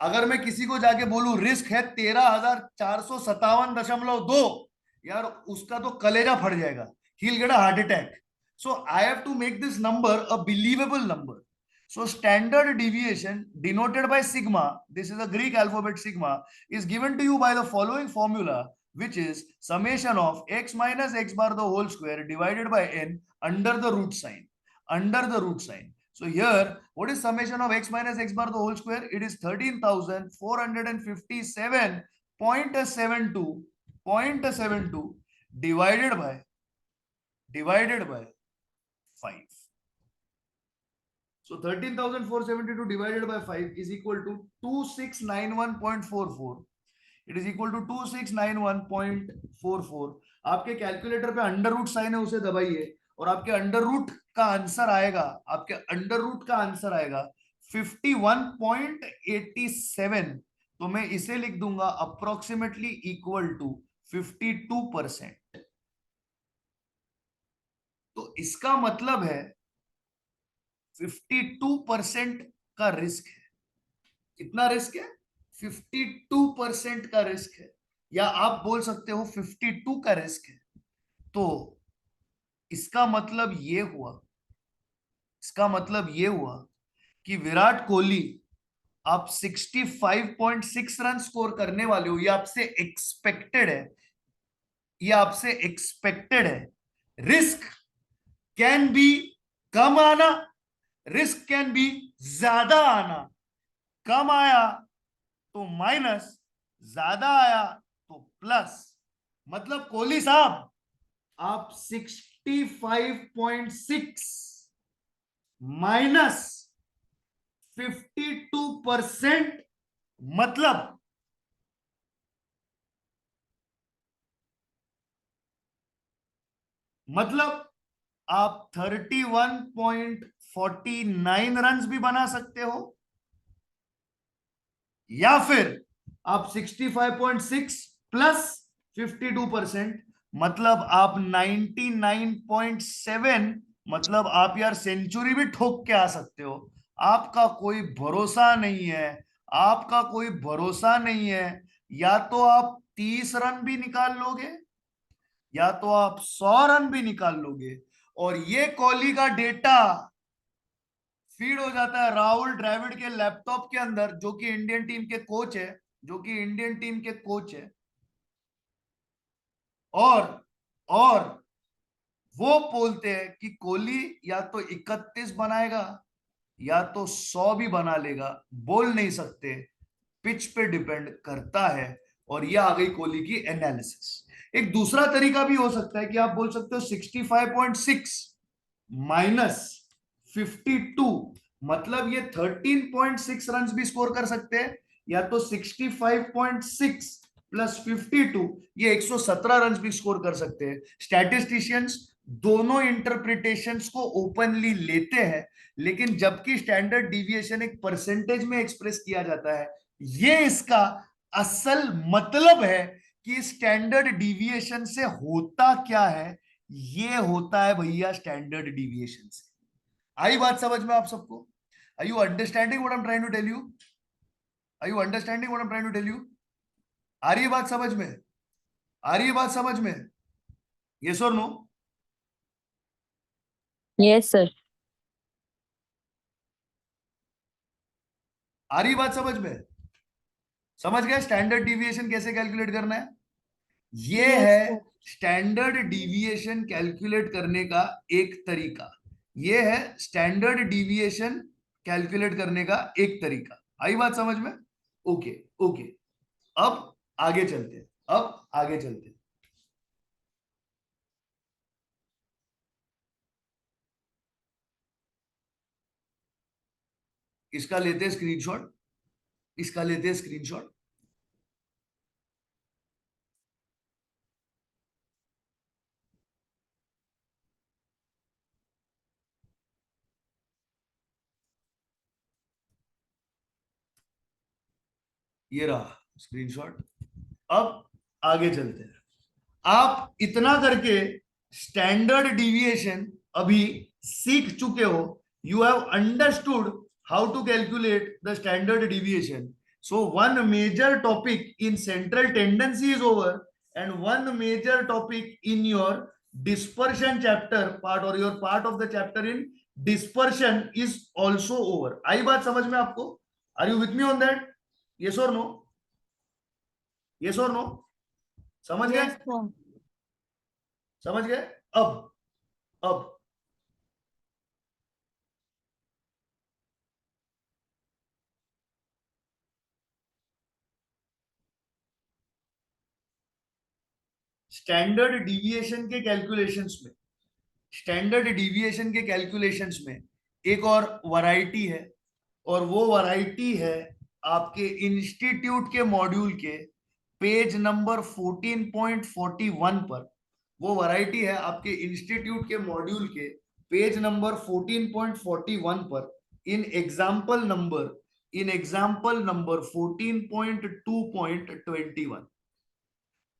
अगर मैं किसी को जाके बोलूं रिस्क है 13,457.2, यार उसका तो कलेजा फट जाएगा, he will get a heart attack. So I have to make this number a believable number. So standard deviation denoted by sigma, this is a Greek alphabet sigma, is given to you by the following formula, which is summation of x minus x bar the whole square divided by n under the root sign. Under the root sign. So here, what is summation of x minus x bar the whole square? It is 13,457.72 divided by 5. So 13,472 divided by 5 is equal to 2691.44. It is equal to 2691.44. आपके calculator पे under root sine है, उसे दबाइए और आपके under root का answer आएगा, आपके अंडर रूट का आंसर आएगा 51.87। तो मैं इसे लिख दूंगा अप्रोक्सीमेटली इक्वल टू 52%। तो इसका मतलब है 52% का रिस्क है। कितना रिस्क है? 52% का रिस्क है, या आप बोल सकते हो 52 का रिस्क है। तो इसका मतलब ये हुआ, इसका मतलब ये हुआ कि विराट कोहली आप 65.6 रन स्कोर करने वाले हो, ये आपसे एक्सपेक्टेड है, ये आपसे एक्सपेक्टेड है। रिस्क कैन बी कम आना, रिस्क कैन बी ज्यादा आना। कम आया तो माइनस, ज्यादा आया तो प्लस। मतलब कोहली साहब आप 65.6 माइनस 52%, मतलब आप 31.49 रन भी बना सकते हो, या फिर आप 65.6 प्लस 52%, मतलब आप 99.7, मतलब आप यार सेंचुरी भी ठोक के आ सकते हो। आपका कोई भरोसा नहीं है, आपका कोई भरोसा नहीं है। या तो आप 30 रन भी निकाल लोगे, या तो आप 100 रन भी निकाल लोगे, और ये कोहली का डेटा फीड हो जाता है राहुल द्रविड़ के लैपटॉप के अंदर, जो कि इंडियन टीम के कोच है, जो कि इंडियन टीम के कोच है। और वो बोलते हैं कि कोहली या तो 31 बनाएगा या तो 100 भी बना लेगा, बोल नहीं सकते, पिच पे डिपेंड करता है। और ये आ गई कोहली की एनालिसिस। एक दूसरा तरीका भी हो सकता है कि आप बोल सकते हो 65.6 माइनस 52, मतलब ये 13.6 रन भी स्कोर कर सकते हैं, या तो 65.6 प्लस 52 ये 117 रन भी स्कोर कर सकते हैं। स्टैटिस्टिशियंस दोनों इंटरप्रिटेशंस को ओपनली लेते हैं, लेकिन जबकि स्टैंडर्ड डिविएशन एक परसेंटेज में एक्सप्रेस किया जाता है, ये इसका असल मतलब है कि स्टैंडर्ड डिविएशन से होता क्या है। ये होता है भैया स्टैंडर्ड डिविएशन से। आई बात समझ में आप सबको? Are you understanding what I am trying to tell you? Are you understanding what I am trying to tell you? आ रही है बात समझ में? आ रही है बात समझ में? यस और नो? Yes sir. आ रही बात समझ में? समझ गए स्टैंडर्ड डिविएशन कैसे कैलकुलेट करना है? ये Yes, है sir. स्टैंडर्ड डिविएशन कैलकुलेट करने का एक तरीका। ये है स्टैंडर्ड डिविएशन कैलकुलेट करने का एक तरीका। आई बात समझ में? ओके ओके, अब आगे चलते हैं। अब आगे चलते हैं। इसका लेते हैं स्क्रीनशॉट, इसका लेते हैं स्क्रीनशॉट। ये रहा स्क्रीनशॉट। अब आगे चलते हैं। आप इतना करके स्टैंडर्ड डिविएशन अभी सीख चुके हो। You have understood how to calculate the standard deviation. So one major topic in central tendency is over, and one major topic in your dispersion chapter part, or your part of the chapter in dispersion, is also over. आई बात समझ में आपको? Are you with me on that? Yes or no? Yes or no? समझ गए? Yes, sir. समझ गए? अब standard deviation के कैलकुलेशंस में, स्टैंडर्ड डिविएशन के कैलकुलेशंस में एक और वैरायटी है, और वो वैरायटी है आपके इंस्टीट्यूट के मॉड्यूल के पेज नंबर 14.41 पर। वो वैरायटी है आपके इंस्टीट्यूट के मॉड्यूल के पेज नंबर 14.41 पर, इन एग्जाम्पल नंबर 14.2.21।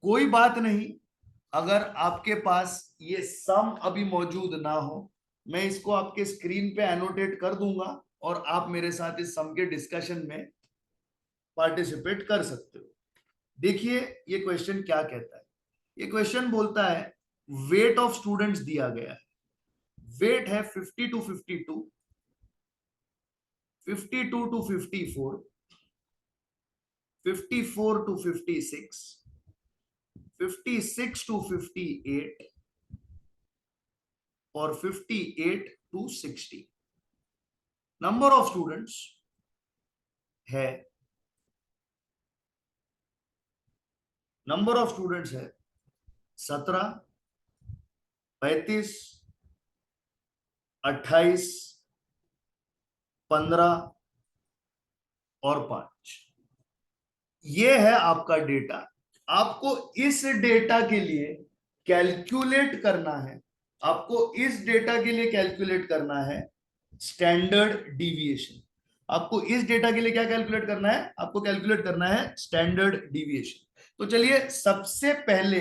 कोई बात नहीं अगर आपके पास ये सम अभी मौजूद ना हो, मैं इसको आपके स्क्रीन पे एनोटेट कर दूंगा और आप मेरे साथ इस सम के डिस्कशन में पार्टिसिपेट कर सकते हो। देखिए ये क्वेश्चन क्या कहता है। ये क्वेश्चन बोलता है वेट ऑफ स्टूडेंट्स दिया गया है। वेट है 50 to 52, 52 to 54, 54 to 56, 56 to 58 और 58 to 60। नंबर ऑफ स्टूडेंट्स है, नंबर ऑफ स्टूडेंट्स है 17, 35, 28, 15 और 5। ये है आपका डेटा। आपको इस डेटा के लिए कैलकुलेट करना है, आपको इस डेटा के लिए कैलकुलेट करना है स्टैंडर्ड डिविएशन। आपको इस डेटा के लिए क्या कैलकुलेट करना है? आपको कैलकुलेट करना है स्टैंडर्ड डिविएशन। तो चलिए सबसे पहले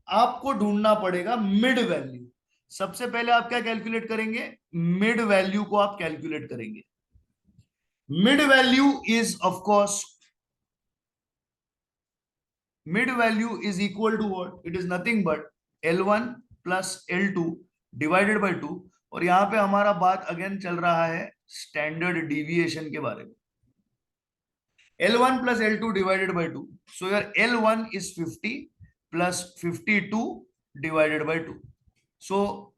आपको ढूंढना पड़ेगा मिड वैल्यू। सबसे पहले आप क्या कैलकुलेट करेंगे? मिड वैल्यू को आप कैलकुलेट करेंगे। Mid value is of course, mid value is equal to what? It is nothing but L1 plus L2 divided by 2। और यहां पे हमारा बात अगेन चल रहा है स्टैंडर्ड डिविएशन के बारे में। L1 plus L2 divided by 2. So your L1 is 50 plus 52 divided by 2. So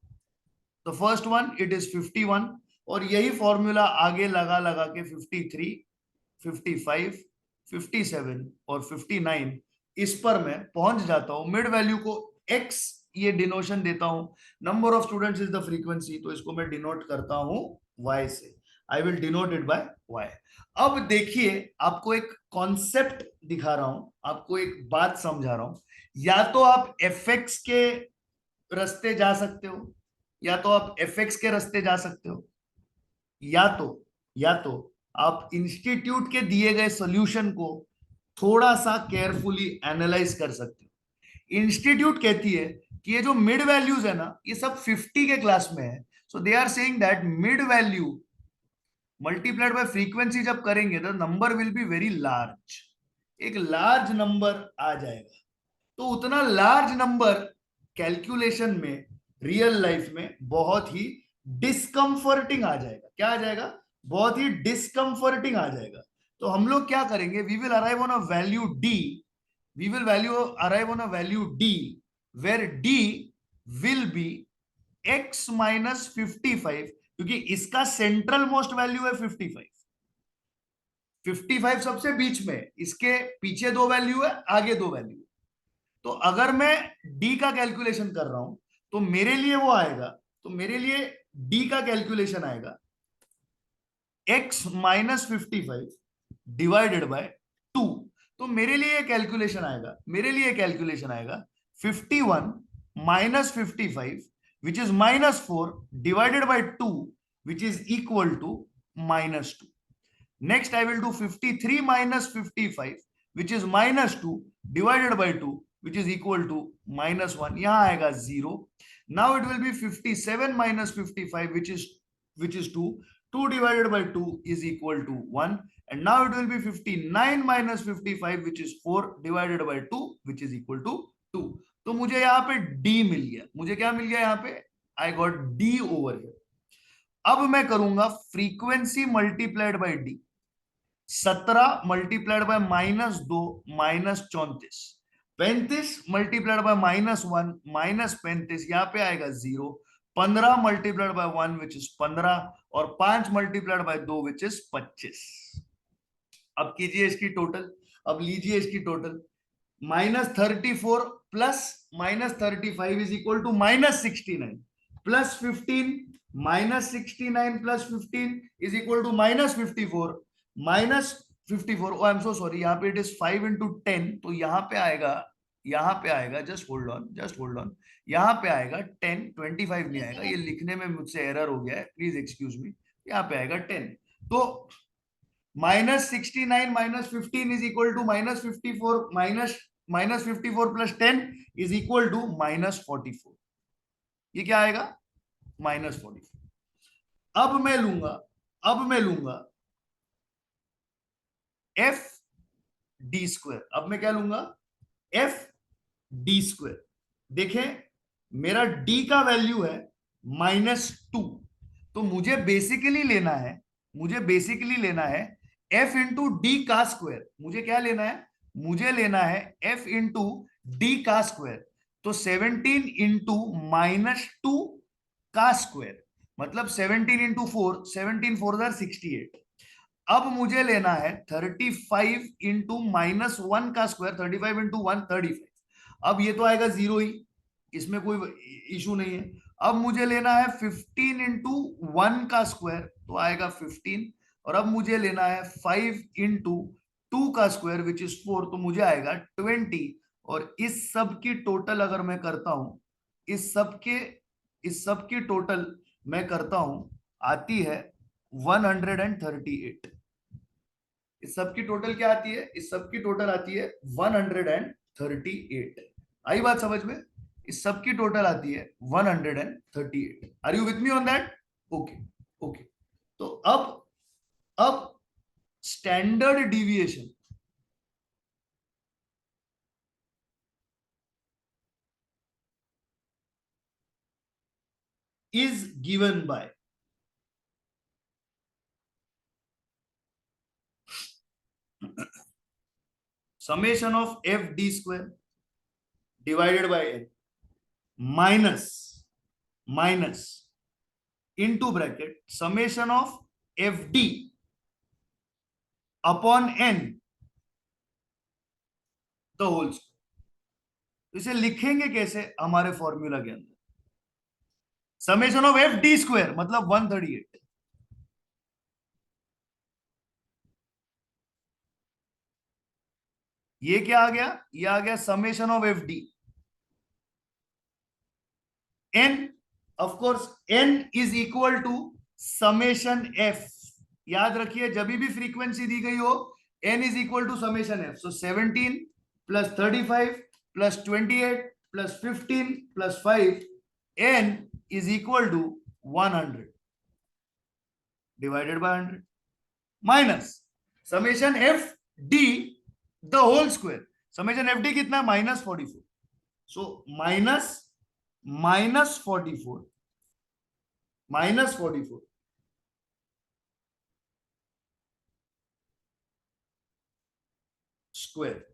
the first one it is 51, और यही फॉर्मूला आगे लगा लगा के 53, 55, 57 और 59 इस पर मैं पहुंच जाता हूं। मिड वैल्यू को x ये डिनोशन देता हूं, number of students is the frequency, तो इसको मैं डिनोट करता हूं y से। I will denote it by y। अब देखिए आपको एक कॉन्सेप्ट दिखा रहा हूं, आपको एक बात समझा रहा हूं। या तो आप fx के रास्ते जा सकते हो, या तो आप fx के रास्ते जा सकते हो, या तो आप इंस्टीट्यूट के दिए गए सॉल्यूशन को थोड़ा सा केयरफुली एनालाइज कर सकते हो। इंस्टीट्यूट कहती है कि ये जो मिड वैल्यूज है ना, ये सब 50 के क्लास में है। So they are saying that mid value multiplied by frequency जब करेंगे the number will be very large. एक लार्ज नंबर आ जाएगा। तो उतना लार्ज नंबर कैलकुलेशन में, रियल लाइफ में बहुत ही डिस्कंफर्टिंग आ जाएगा। क्या आ जाएगा? बहुत ही डिस्कंफर्टिंग आ जाएगा। तो हम लोग क्या करेंगे? We will arrive on a value d, we will arrive on a value d, where d will be x minus 55, क्योंकि इसका सेंट्रल मोस्ट वैल्यू है 55। 55 सबसे बीच में, इसके पीछे दो वैल्यू है, आगे दो वैल्यू। तो अगर मैं डी का कैलकुलेशन कर रहा हूं तो मेरे लिए वो आएगा, तो मेरे लिए डी का कैलकुलेशन आएगा x माइनस 55 डिवाइडेड बाय 2। तो मेरे लिए कैलकुलेशन आएगा, मेरे लिए कैलकुलेशन आएगा 51 minus 55 which is -4 divided by 2 which is equal to -2। Next I will do 53 minus 55 which is -2 divided by 2 which is equal to -1। यहां आएगा 0। now it will be 57 minus 55 which is 2। 2 divided by 2 is equal to 1 and now it will be 59 minus 55 which is 4 divided by 2 which is equal to 2। तो मुझे यहाँ पे d मिल गया, मुझे क्या मिल गया यहाँ पे, I got d over here। अब मैं करूंगा frequency multiplied by D, 17 multiplied by -2 -34, 35 multiplied by -1 -35, यहां पे आएगा 0। 15 मल्टीप्लाइड बाय 1 विच इज 15 और 5 मल्टीप्लाइड बाय 2 विच इज 25। अब कीजिए इसकी टोटल, अब लीजिए इसकी total. -34 plus -35 is equal to -69 plus 15 -69 plus 15 is equal to -54 -54। I am so sorry, यहाँ पे इट इज 5 into 10, तो यहाँ पे आएगा जस्ट होल्ड ऑन, यहाँ पे आएगा 10, 25 नहीं आएगा, ये लिखने में मुझसे एरर हो गया है, प्लीज एक्सक्यूज मी। यहाँ पे आएगा 10। तो -69 -15 is equal to -54 -54 plus 10 is equal to -44। ये क्या आएगा, -44। अब मैं लूंगा एफ डी स्क्वायर। अब मैं क्या लूंगा, एफ डी स्क्वायर। देखें मेरा डी का वैल्यू है -2, तो मुझे बेसिकली लेना है एफ इंटू डी का स्क्वायर। मुझे क्या लेना है, मुझे लेना है एफ इंटू डी का स्क्वायर। तो 17 इंटू -2 का स्क्वायर मतलब 17 इंटू 4, 17 4 68। अब मुझे लेना है 35 इंटू -1 का स्क्वायर, 35 इंटू 1 35। अब ये तो आएगा 0 ही, इसमें कोई इशू नहीं है। अब मुझे लेना है 15 इंटू 1 का स्क्वायर, तो आएगा 15। और अब मुझे लेना है 5 इंटू 2 का स्क्वायर विच इज 4, तो मुझे आएगा 20। और इस सब की टोटल अगर मैं करता हूं, इस सब की टोटल मैं करता हूं, आती है 138। इस सब की टोटल क्या आती है, इस सब की टोटल आती है 138। आई बात समझ में, इस सब की टोटल आती है 138। Are you with me on that? Okay okay. तो अब standard deviation is given by summation of f d square divided by n minus into bracket summation of f d upon n the whole square। इसे लिखेंगे कैसे हमारे formula के अंदर, summation of f d square मतलब 138। ये क्या आ गया, ये आ गया summation of f d n. Of course n is equal to summation f. याद रखिए जब भी फ्रीक्वेंसी दी गई हो n is equal to summation f. So 17 plus 35 plus 28 plus 15 plus 5 n is equal to 100 divided by 100 minus summation f d the whole square. Summation f D कितना है, -44। सो -44 square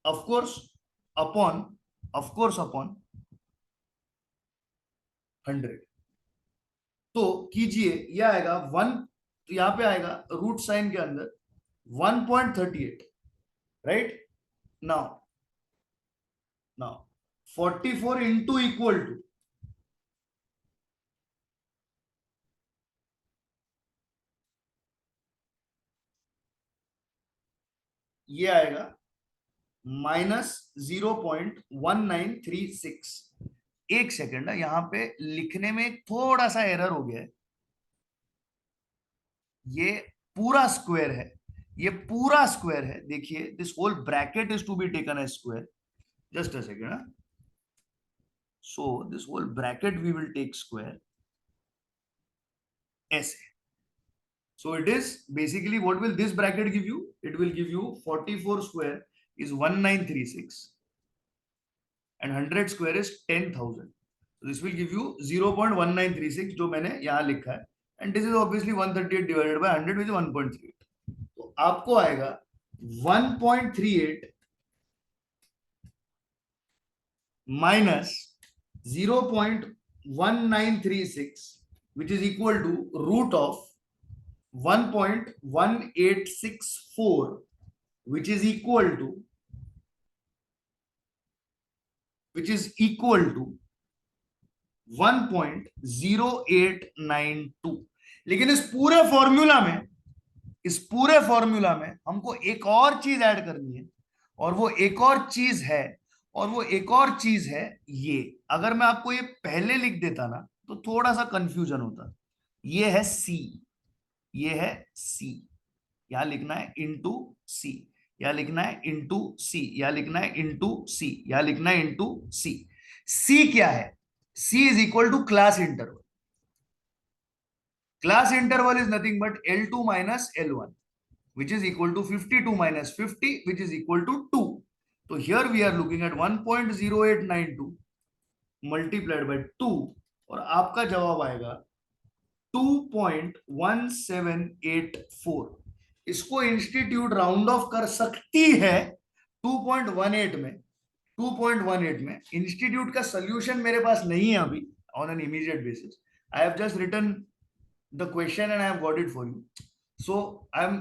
of course upon 100। तो कीजिए ये आएगा 1, तो यहां पे आएगा रूट साइन के अंदर 1.38 right. Now 44 into equal to, ये आएगा -0.1936। एक सेकेंड, यहां पे लिखने में थोड़ा सा एरर हो गया है। ये पूरा स्क्वायर है, ये पूरा स्क्वायर है। देखिए, this whole bracket is to be taken as square. Just a second. So this whole bracket we will take square ऐसे। So it is basically, what will this bracket give you? It will give you 44 square is 1936 and 100 square is 10,000. So this will give you 0.1936 जो मैंने यहाँ लिखा है, and this is obviously 138 divided by 100 which is 1.38. तो आपको आएगा 1.38 minus 0.1936 which is equal to root of 1.1864 which is equal to 1.0892। लेकिन इस पूरे फॉर्मूला में हमको एक और चीज ऐड करनी है, और वो एक और चीज है ये। अगर मैं आपको ये पहले लिख देता ना तो थोड़ा सा कंफ्यूजन होता। ये है सी, यहां लिखना है इंटू सी, यहां लिखना है इंटू सी, यहां लिखना है इंटू सी, यहां लिखना है इंटू सी। सी क्या है? C is equal to class interval. Class interval is nothing but L2 minus L1 which is equal to 52 minus 50 which is equal to 2. So here we are looking at 1.0892 multiplied by 2 और आपका जवाब आएगा 2.1784। इसको institute round of कर सकती है 2.18 में। 2.18 में इंस्टीट्यूट का सोल्यूशन मेरे पास नहीं है अभी on an immediate basis. I have just written the question and I have got it for you. So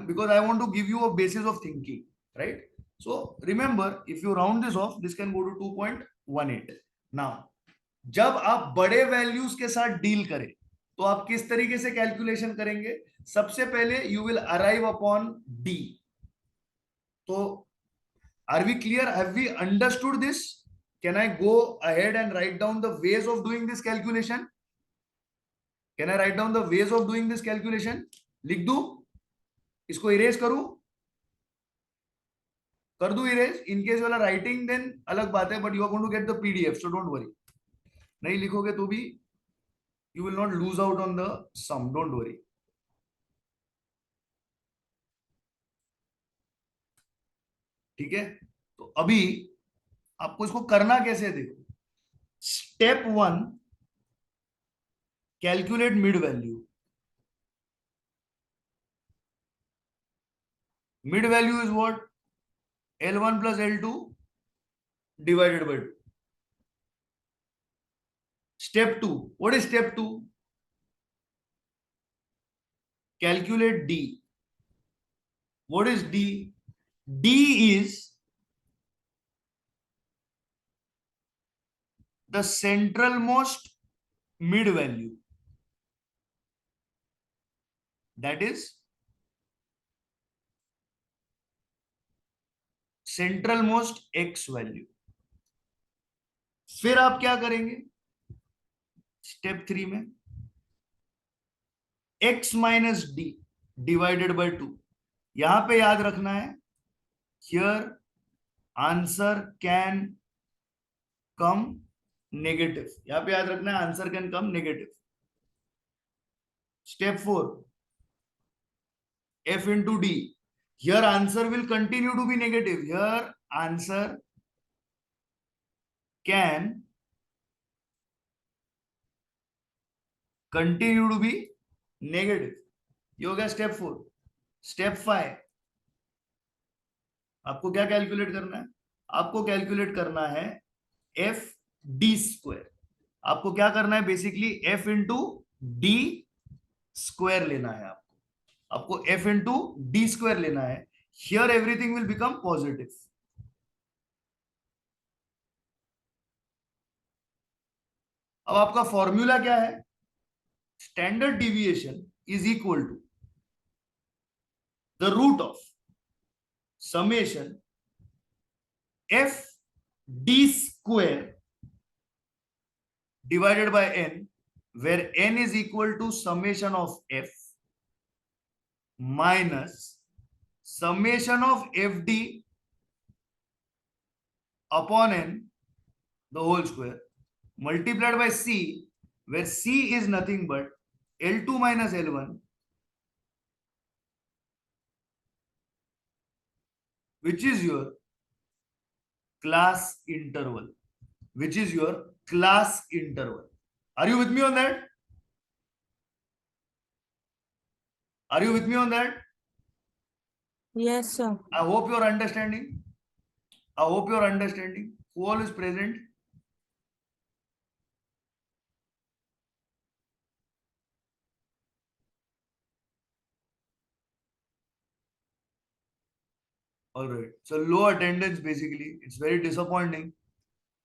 because I want to give you a basis of thinking, right? So remember, if you round this off, this can go to 2.18. Now, जब आप बड़े values के साथ deal करें तो आप किस तरीके से कैलकुलेशन करेंगे? सबसे पहले you will arrive upon D. तो are we clear? Have we understood this? Can I go ahead and write down the ways of doing this calculation? Can I write down the ways of doing this calculation? लिख दूं? इसको erase करूं? कर दूं erase? In case वाला writing then अलग बात है, but you are going to get the PDF, so don't worry. नहीं लिखोगे तो भी you will not lose out on the sum, don't worry. ठीक है, तो अभी आपको इसको करना कैसे है देखो। Step 1, calculate mid value. Mid value is what? L1 plus L2 divided by 2. Step 2. What is step 2? Calculate D. What is D? D is the centralmost mid value. That is centralmost x value. फिर आप क्या करेंगे step 3 में? x minus D divided by 2। यहां पे याद रखना है, here answer can come negative. यहां पे याद रखना है answer can come negative. Step 4, f into d. Here answer will continue to be negative. Here answer can continue to be negative. ये हो गया स्टेप 4। स्टेप 5, आपको क्या कैलकुलेट करना है? आपको कैलकुलेट करना है एफ डी स्क्वायर। आपको क्या करना है? Basically f into d square लेना है। आपको एफ इंटू डी स्क्वायर लेना है। Here everything will become positive. अब आपका फॉर्मूला क्या है? Standard deviation is equal to the root of summation f d square divided by n, where n is equal to summation of f minus summation of fd upon n, the whole square, multiplied by c, where c is nothing but L2 minus L1, which is your class interval. Which is your class interval. Are you with me on that? Are you with me on that? Yes, sir. I hope you are understanding. I hope you are understanding. Who all is present? All right. So low attendance basically. It's very disappointing.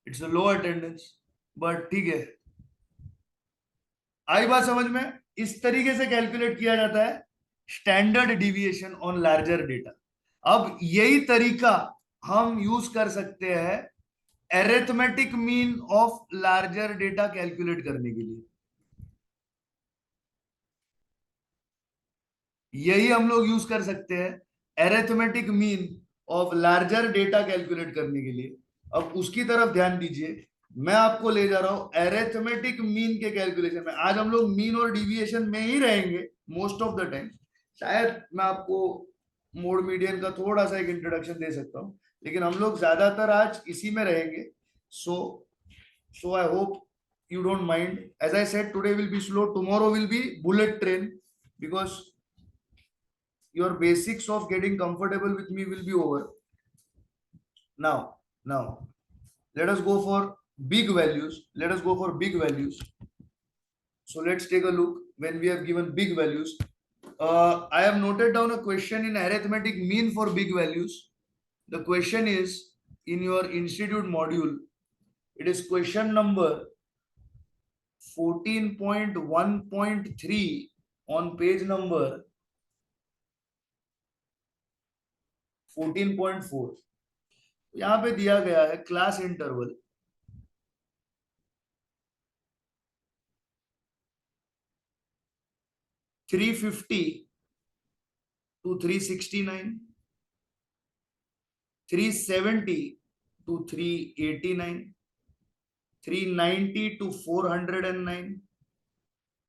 It's a low attendance. But ठीक है. आई बात समझ में? इस तरीके से calculate किया जाता है standard deviation on larger data. अब यही तरीका हम यूज कर सकते हैं arithmetic mean of larger data calculate करने के लिए. यही हम लोग यूज कर सकते हैं arithmetic mean of larger data calculate करने के लिए. अब उसकी तरफ ध्यान दीजिए. मैं आपको ले जा रहा हूं एरिथमेटिक मीन के कैलकुलेशन में. आज हम लोग मीन और डिविएशन में ही रहेंगे मोस्ट ऑफ द टाइम. शायद मैं आपको मोड मीडियन का थोड़ा सा एक इंट्रोडक्शन दे सकता हूं, लेकिन हम लोग ज्यादातर आज इसी में रहेंगे. So I hope you don't mind. As I said, today will be slow, tomorrow will be bullet train, because your basics of getting comfortable with me will be over. Now let us go for big values. So let's take a look. When we have given big values, I have noted down a question in arithmetic mean for big values. The question is in your institute module. It is question number 14.1.3 on page number 14.4. यहां पे दिया गया है class interval 350 to 369, 370 to 389, 390 to 409,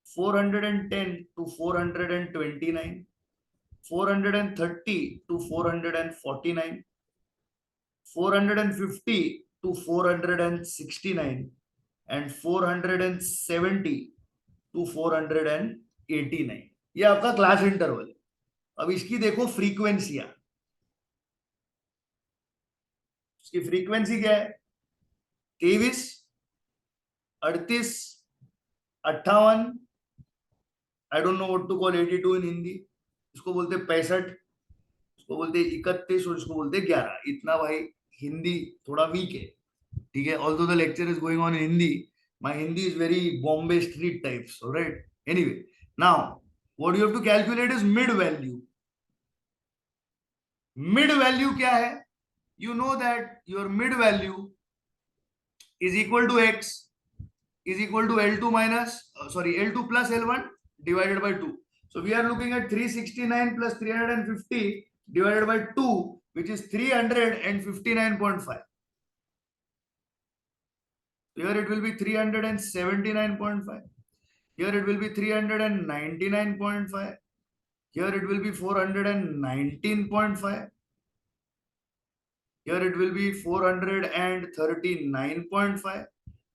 410 to 429, 430 to 449, 450 to 469, and 470 to 489. ये आपका class interval. अब इसकी देखो फ्रीक्वेंसियां. इसकी फ्रीक्वेंसी क्या है? 23, 38, 58. I don't know what to call 82 in Hindi. इसको बोलते 65, इसको बोलते 31 और इसको बोलते 11. इतना भाई हिंदी थोड़ा वीक है, ठीक है. Although the lecture is going on in Hindi, my Hindi is very Bombay street types. Alright. Anyway, now what you have to calculate is mid value. Mid value क्या है? You know that your mid value is equal to x is equal to L2 minus L2 plus L1 divided by 2. So we are looking at 369 plus 350 divided by 2, which is 359.5. Here it will be 379.5. Here it will be 399.5. Here it will be 419.5. Here it will be 439.5.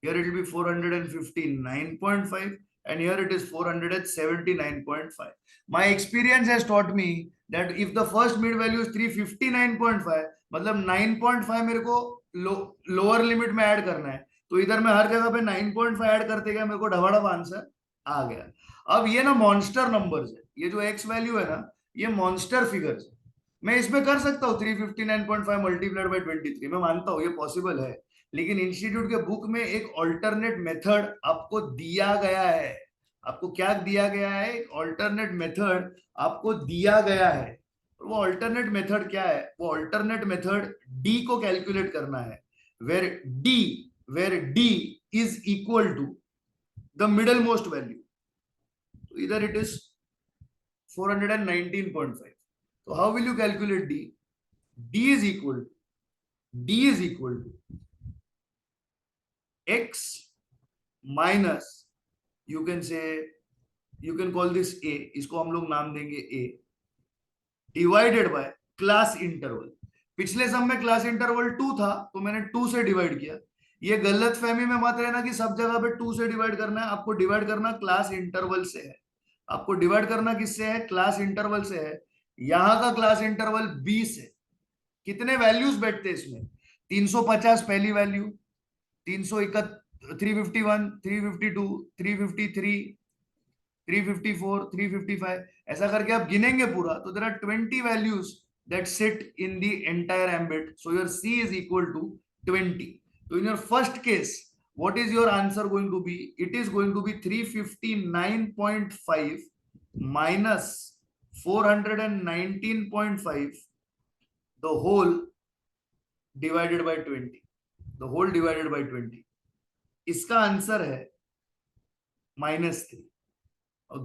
Here it will be 459.5. And here it is 479.5. My experience has taught me that if the first mid value is 359.5, मतलब 9.5 मेरे को lower limit में add करना है, तो इधर मैं हर जगह पे 9.5 ऐड करते गया, मेरे को ढबाढब आंसर आ गया. अब ये ना मॉन्स्टर नंबर्स है. ये जो एक्स वैल्यू है ना, ये मॉन्स्टर फिगर्स है. मैं इसमें कर सकता हूँ 359.5 मल्टीप्लाइड बाय 23. मैं मानता हूँ ये पॉसिबल है, लेकिन इंस्टीट्यूट के बुक में एक ऑल्टरनेट मेथड आपको दिया गया है। आपको क्या दिया गया है? एक ऑल्टरनेट मेथड आपको दिया गया है। वो ऑल्टरनेट मेथड क्या है? वो ऑल्टरनेट मेथड डी को कैलकुलेट करना है, where d is equal to the middle most value. तो इधर it is 419.5. So how will you calculate D? D is equal to x minus, you can say, you can call this A, इसको हम लोग नाम देंगे A, divided by class interval. पिछले सम में class interval 2 था तो मैंने 2 से डिवाइड किया। ये गलत फहमी में मत रहना कि सब जगह पे 2 से डिवाइड करना है। आपको डिवाइड करना क्लास इंटरवल से है। आपको डिवाइड करना किससे है? क्लास इंटरवल से है। यहां का क्लास इंटरवल 20 है। कितने वैल्यूज बैठते हैं इसमें? 350 पहली वैल्यू, 351, 351, 352, 353, 354, 355, ऐसा करके आप गिनेंगे पूरा तो there are 20 values that sit in the entire ambit. So your C is equal to 20. So in your first case, what is your answer going to be? It is going to be 359.5 minus 419.5, the whole divided by 20. The whole divided by 20. इसका answer है -3.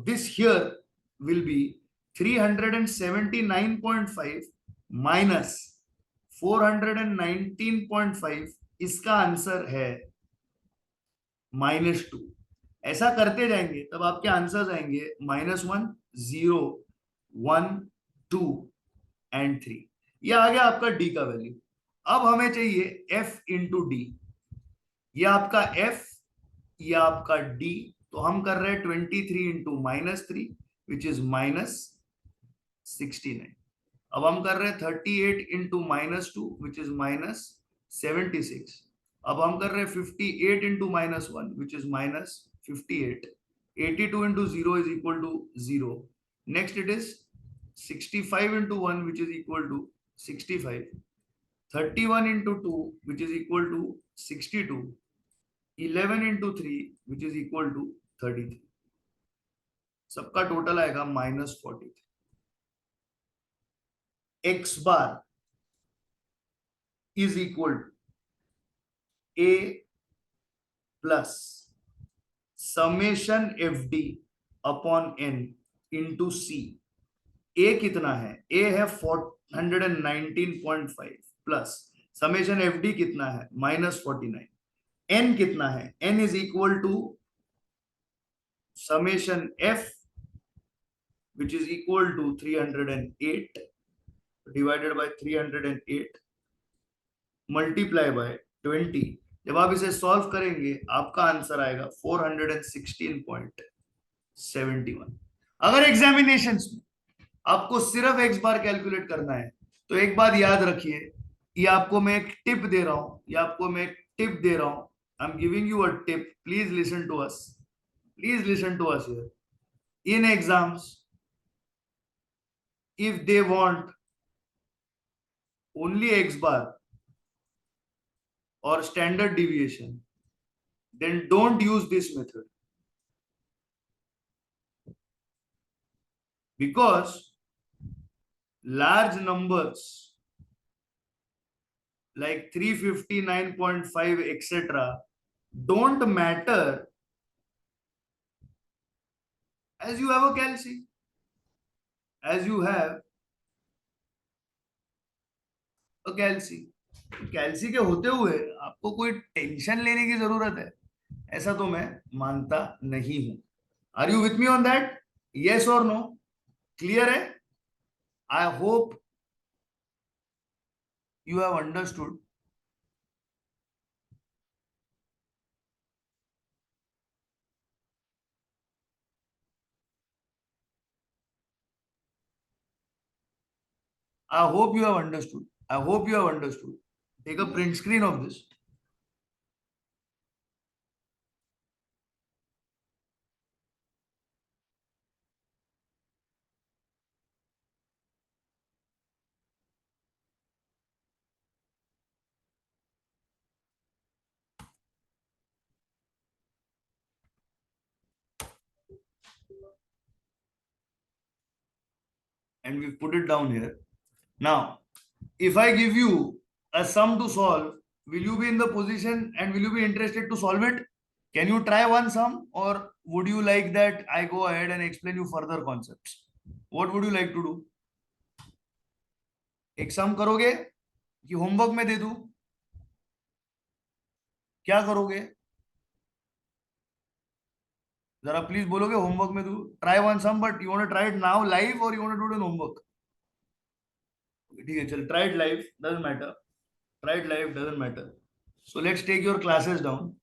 This here will be 379.5 minus 419.5. इसका answer है -2. ऐसा करते जाएंगे तब आपके answers आएंगे -1, 0, 1, 2 एंड 3. ये आ गया आपका डी का वैल्यू। अब हमें चाहिए एफ इंटू डी। ये आपका एफ, ये आपका डी। तो हम कर रहे हैं 23 इंटू -3 विच इज -69। अब हम कर रहे हैं 38 इंटू -2 विच इज -76। अब हम कर रहे हैं 58 into -1 which is -58। 82 into 0 is equal to 0। Next it is 65 into 1 which is equal to 65। 31 into 2 which is equal to 62, 11 into 3 which is equal to 33. सबका टोटल आएगा -43. x bar is equal to a plus summation fd upon n into c. a कितना है? a है 419.5 plus summation f D कितना है? -49। n कितना है? n is equal to summation f which is equal to 308 divided by 308 multiply by 20। जब आप इसे सॉल्व करेंगे आपका आंसर आएगा 416.71। अगर एग्जामिनेशन में आपको सिर्फ एक्स बार कैलकुलेट करना है तो एक बात याद रखिए, ये आपको मैं एक टिप दे रहा हूं, ये आपको मैं एक टिप दे रहा हूं। I am giving you a tip, please listen to us, please listen to us here. In exams if they want only x bar or standard deviation, then don't use this method, because large numbers like 359.5 etc don't matter as you have a calci, as you have a calci। कैल्सी के होते हुए आपको कोई tension लेने की जरूरत है ऐसा तो मैं मानता नहीं हूं। Are you with me on that? Yes और नो? क्लियर है? I hope you have understood. I hope you have understood. I hope you have understood. Take a print screen of this. and we've put it down here. Now, if I give you a sum to solve, will you be in the position and will you be interested to solve it? Can you try one sum, or would you like that I go ahead and explain you further concepts? What would you like to do? एक सम करोगे कि homework में दे दूं? क्या करोगे? जरा please बोलोगे homework में दूं? Try one sum, but you want to try it now live और you want to do it in homework? ठीक है, चल, try it live, doesn't matter. Try it live, doesn't matter. So let's take your classes down.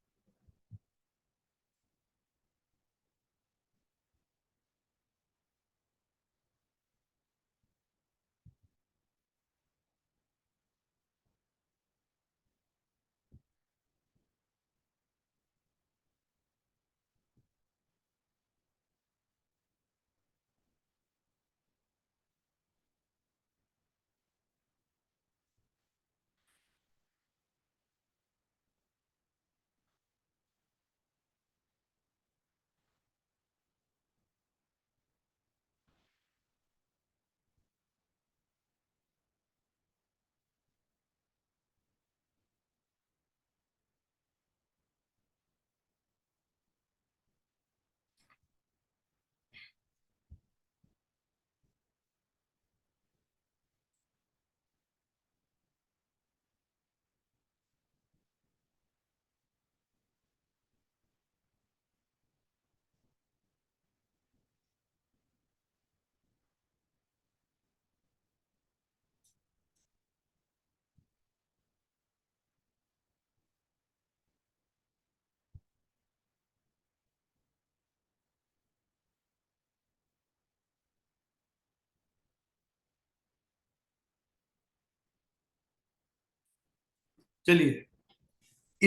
चलिए,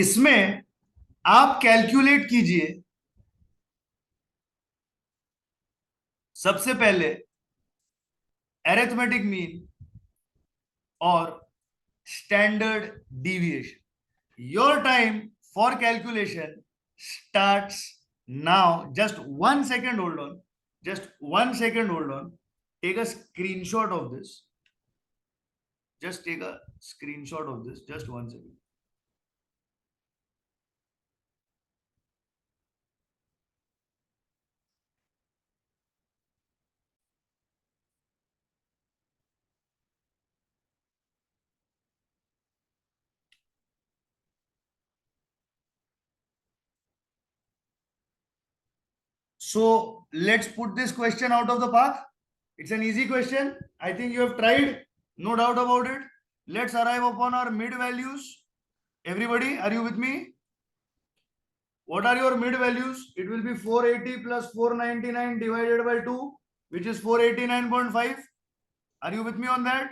इसमें आप calculate कीजिए सबसे पहले अरिथमेटिक मीन और standard deviation. Your time for calculation starts now. Just 1 second, hold on. Just 1 second, hold on. Take a screenshot of this. Just take a screenshot of this. Just 1 second. So let's put this question out of the park. It's an easy question. I think you have tried, no doubt about it. Let's arrive upon our mid values. Everybody, are you with me? What are your mid values? It will be 480 plus 499 divided by 2, which is 489.5. Are you with me on that?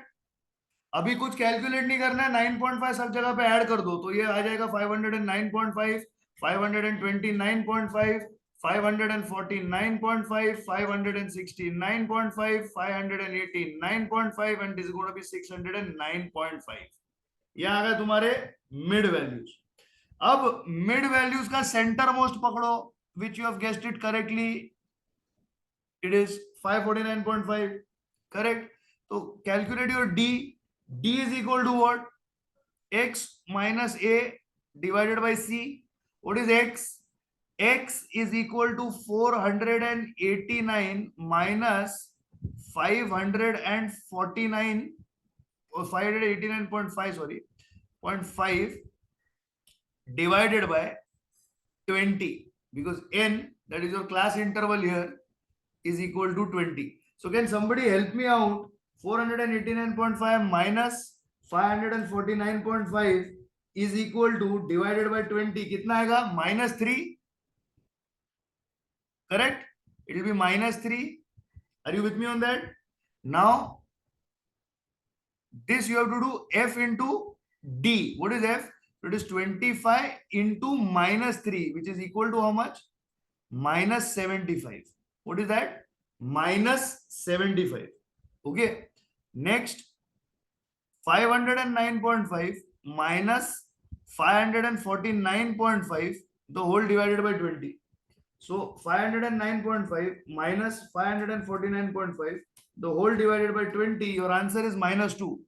अभी कुछ calculate नहीं करना है, 9.5 सब जगह पे add कर दो तो ये आ जाएगा 509.5, 529.5, 549.5, 569.5, 589.5 and this is going to be 609.5. ये आ गए तुम्हारे मिड वैल्यूज. अब मिड वैल्यूज का सेंटर मोस्ट पकड़ो, which you have guessed it correctly. It is 549.5. Correct. तो calculate your D. D is equal to what? X minus A divided by C. What is X? X is equal to 489 minus 549 or 589.5, sorry, 0.5 divided by 20, because n, that is your class interval here, is equal to 20. So can somebody help me out? 489.5 minus 549.5 is equal to divided by 20. कितना आएगा? -3. Correct? It will be -3. Are you with me on that? Now this you have to do f into d. What is f? It is 25 into -3, which is equal to how much? -75. What is that? -75. Okay. Next, 509.5 minus 549.5, the whole divided by 20. So 509.5 minus 549.5, the whole divided by 20, your answer is -2.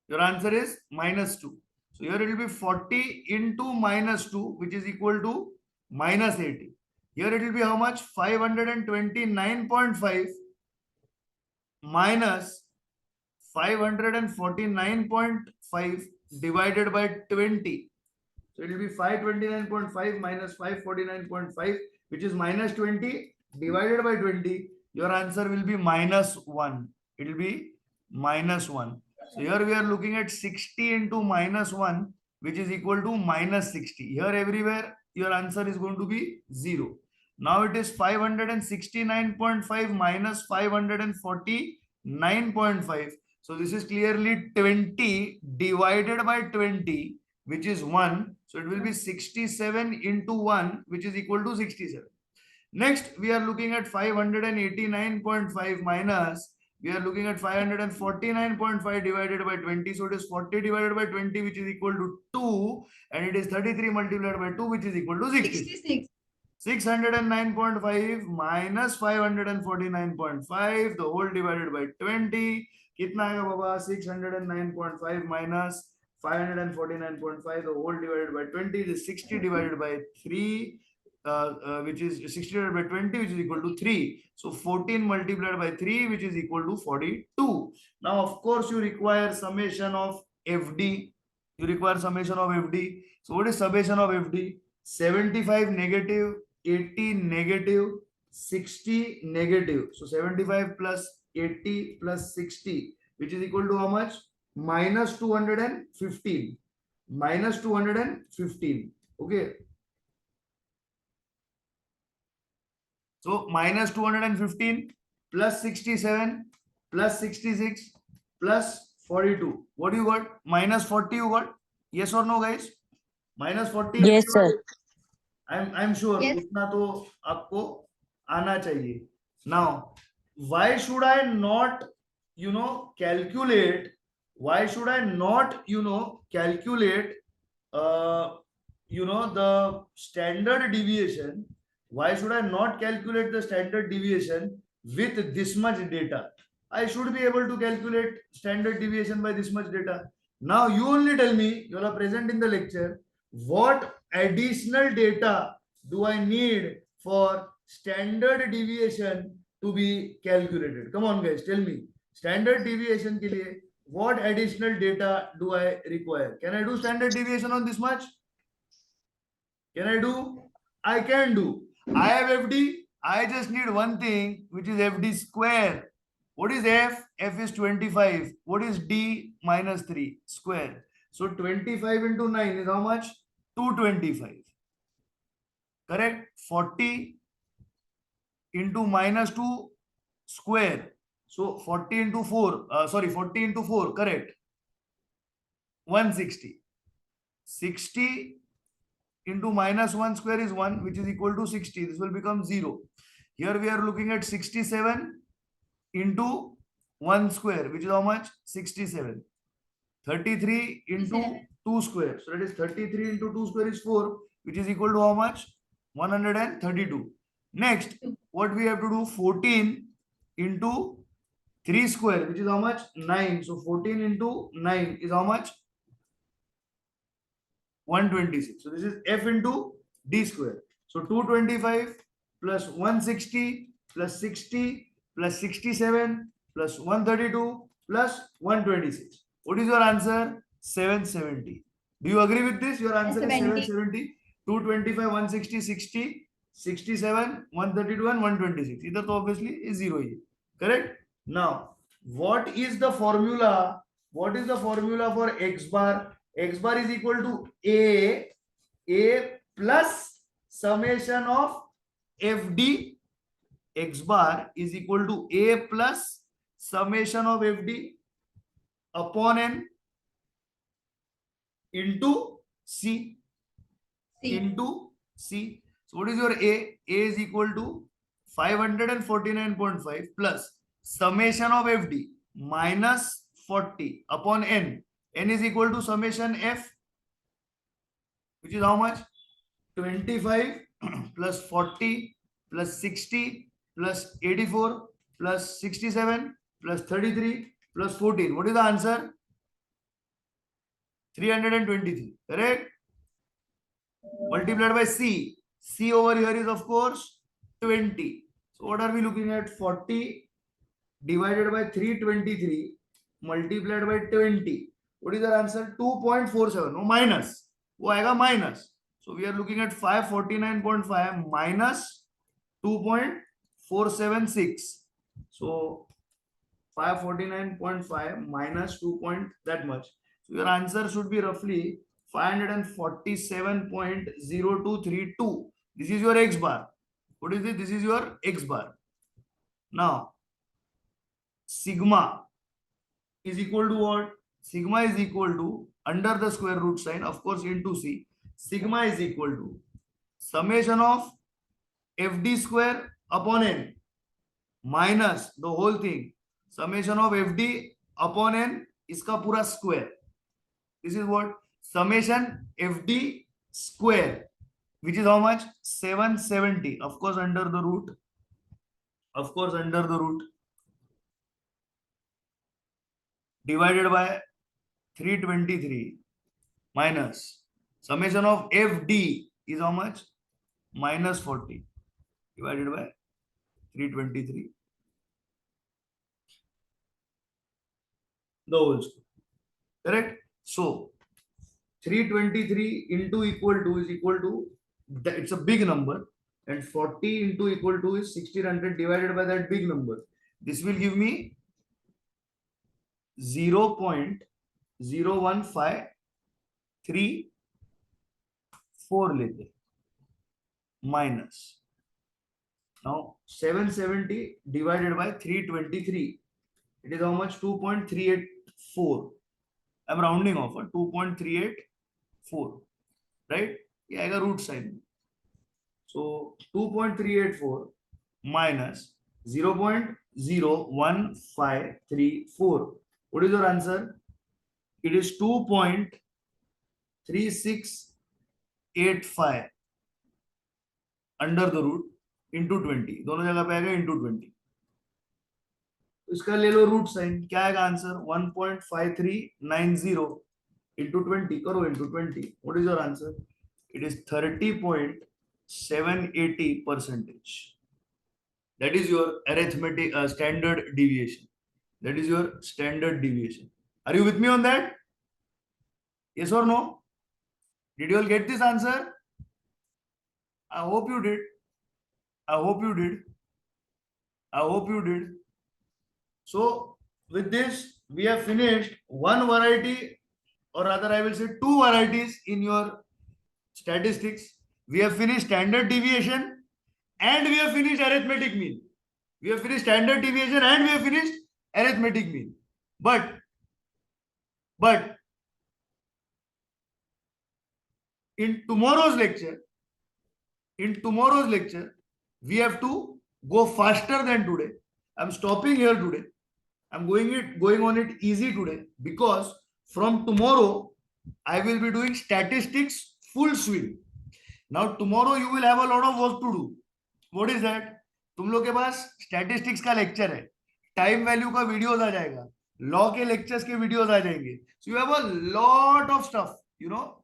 Your answer is -2. So here it will be 40 into -2, which is equal to -80. Here it will be how much? 529.5 minus 549.5 divided by 20. So it will be 529.5 minus 549.5, which is -20 divided by 20. Your answer will be -1. It will be -1. So here we are looking at 60 into -1, which is equal to -60. Here everywhere your answer is going to be 0. Now it is 569.5 minus 549.5. So this is clearly 20 divided by 20, which is 1. So it will be 67 into 1, which is equal to 67. Next, we are looking at 589.5 minus, we are looking at 549.5 divided by 20. So it is 40 divided by 20, which is equal to 2. And it is 33 multiplied by 2, which is equal to 66. 609.5 minus 549.5, the whole divided by 20. कितना आएगा बाबा? 609.5 minus 549.5, the whole divided by 20 is 60 divided by 3, which is 60 divided by 20, which is equal to 3. So 14 multiplied by 3, which is equal to 42. Now, of course, you require summation of FD. You require summation of FD. So what is summation of FD? 75 negative, 80 negative, 60 negative. So 75 plus 80 plus 60, which is equal to how much? Minus 215. Minus 215. Okay. So minus 215 plus 67 plus 66 plus 42. What do you got? Minus 40 you got? Yes or no, guys? Minus 40. Yes, sir. I'm sure Yes. उतना तो आपको आना चाहिए. Now, why should I not, calculate? Why should I not, calculate, the standard deviation? Why should I not calculate the standard deviation with this much data? I should be able to calculate standard deviation by this much data. Now you only tell me, you are present in the lecture, what additional data do I need for standard deviation to be calculated? Come on guys, tell me. Standard deviation के लिए what additional data do I require? Can I do standard deviation on this much? Can I do? I can do. I have FD. I just need one thing, which is FD square. What is F? F is 25. What is D? Minus 3 square. So 25 into 9 is how much? 225. Correct? 40 into minus 2 square. So 40 into 4. 40 into 4. Correct? 160. 60 into minus 1 square is 1, which is equal to 60. This will become 0. Here we are looking at 67 into 1 square, which is how much? 67. 33 into 2 square. So that is 33 into 2 square is 4, which is equal to how much? 132. Next, what we have to do? 14 into 3 square, which is how much? 9. So 14 into 9 is how much? 126. So this is F into D square. So 225 plus 160 plus 60 plus 67 plus 132 plus 126. What is your answer? 770. Do you agree with this? Your answer is 770. 225, 160, 60, 67, 132 and 126. Either तो obviously is 0 here. Correct? Now, what is the formula? What is the formula for X bar? X bar is equal to A plus summation of FD. X bar is equal to A plus summation of FD upon N into C. Into C. So what is your A? A is equal to 549.5 plus summation of FD minus 40 upon N. N is equal to summation F, which is how much? 25 plus 40 plus 60 plus 84 plus 67 plus 33 plus 14. What is the answer? 323. Correct? Multiplied by C. C over here is of course 20. So what are we looking at? 40 divided by 323 multiplied by 20. What is our answer? 2.47. No, minus. वो आएगा minus. So we are looking at 549.5 minus 2.476. So 549.5 minus 2 that much. So your answer should be roughly 547.0232. This is your X bar. What is it? This is your X bar. Now, sigma is equal to what? Sigma is equal to, under the square root sign, of course, into C. Sigma is equal to summation of FD square upon N minus the whole thing. Summation of FD upon N इसका पूरा square. This is what? Summation FD square, which is how much? 770. Of course, under the root. Of course, under the root. Divided by 323 minus summation of FD is how much? Minus 40 divided by 323. The whole square. Correct? So 323 into equal to is equal to, it's a big number, and 40 into equal to is 1600 divided by that big number. This will give me 0.01534 लेते minus. Now 770 divided by 323. It is how much? 2.384. I'm rounding off 2.384. Right? Yeah, I got root sign. So 2.384 minus 0.01534. What is your answer? It is 2.3685 under the root into 20. दोनों जगह पे आएगा into 20. इसका ले लो root sine. क्या आएगा answer? 1.5390 into 20. करो into 20. What is your answer? It is 30.780%. That is your arithmetic standard deviation. That is your standard deviation. Are you with me on that? Yes or no? Did you all get this answer? I hope you did. I hope you did. I hope you did. So with this, we have finished one variety, or rather I will say two varieties in your statistics. We have finished standard deviation and we have finished arithmetic mean. We have finished standard deviation and we have finished arithmetic mean. But in tomorrow's lecture, we have to go faster than today. I'm stopping here today. I'm going on it easy today, because from tomorrow I will be doing statistics full swing. Now tomorrow you will have a lot of work to do. What is that? तुम लोग के पास statistics का lecture है, time value का videos आ जाएगा, law के lectures के videos आ जाएंगे. So you have a lot of stuff, you have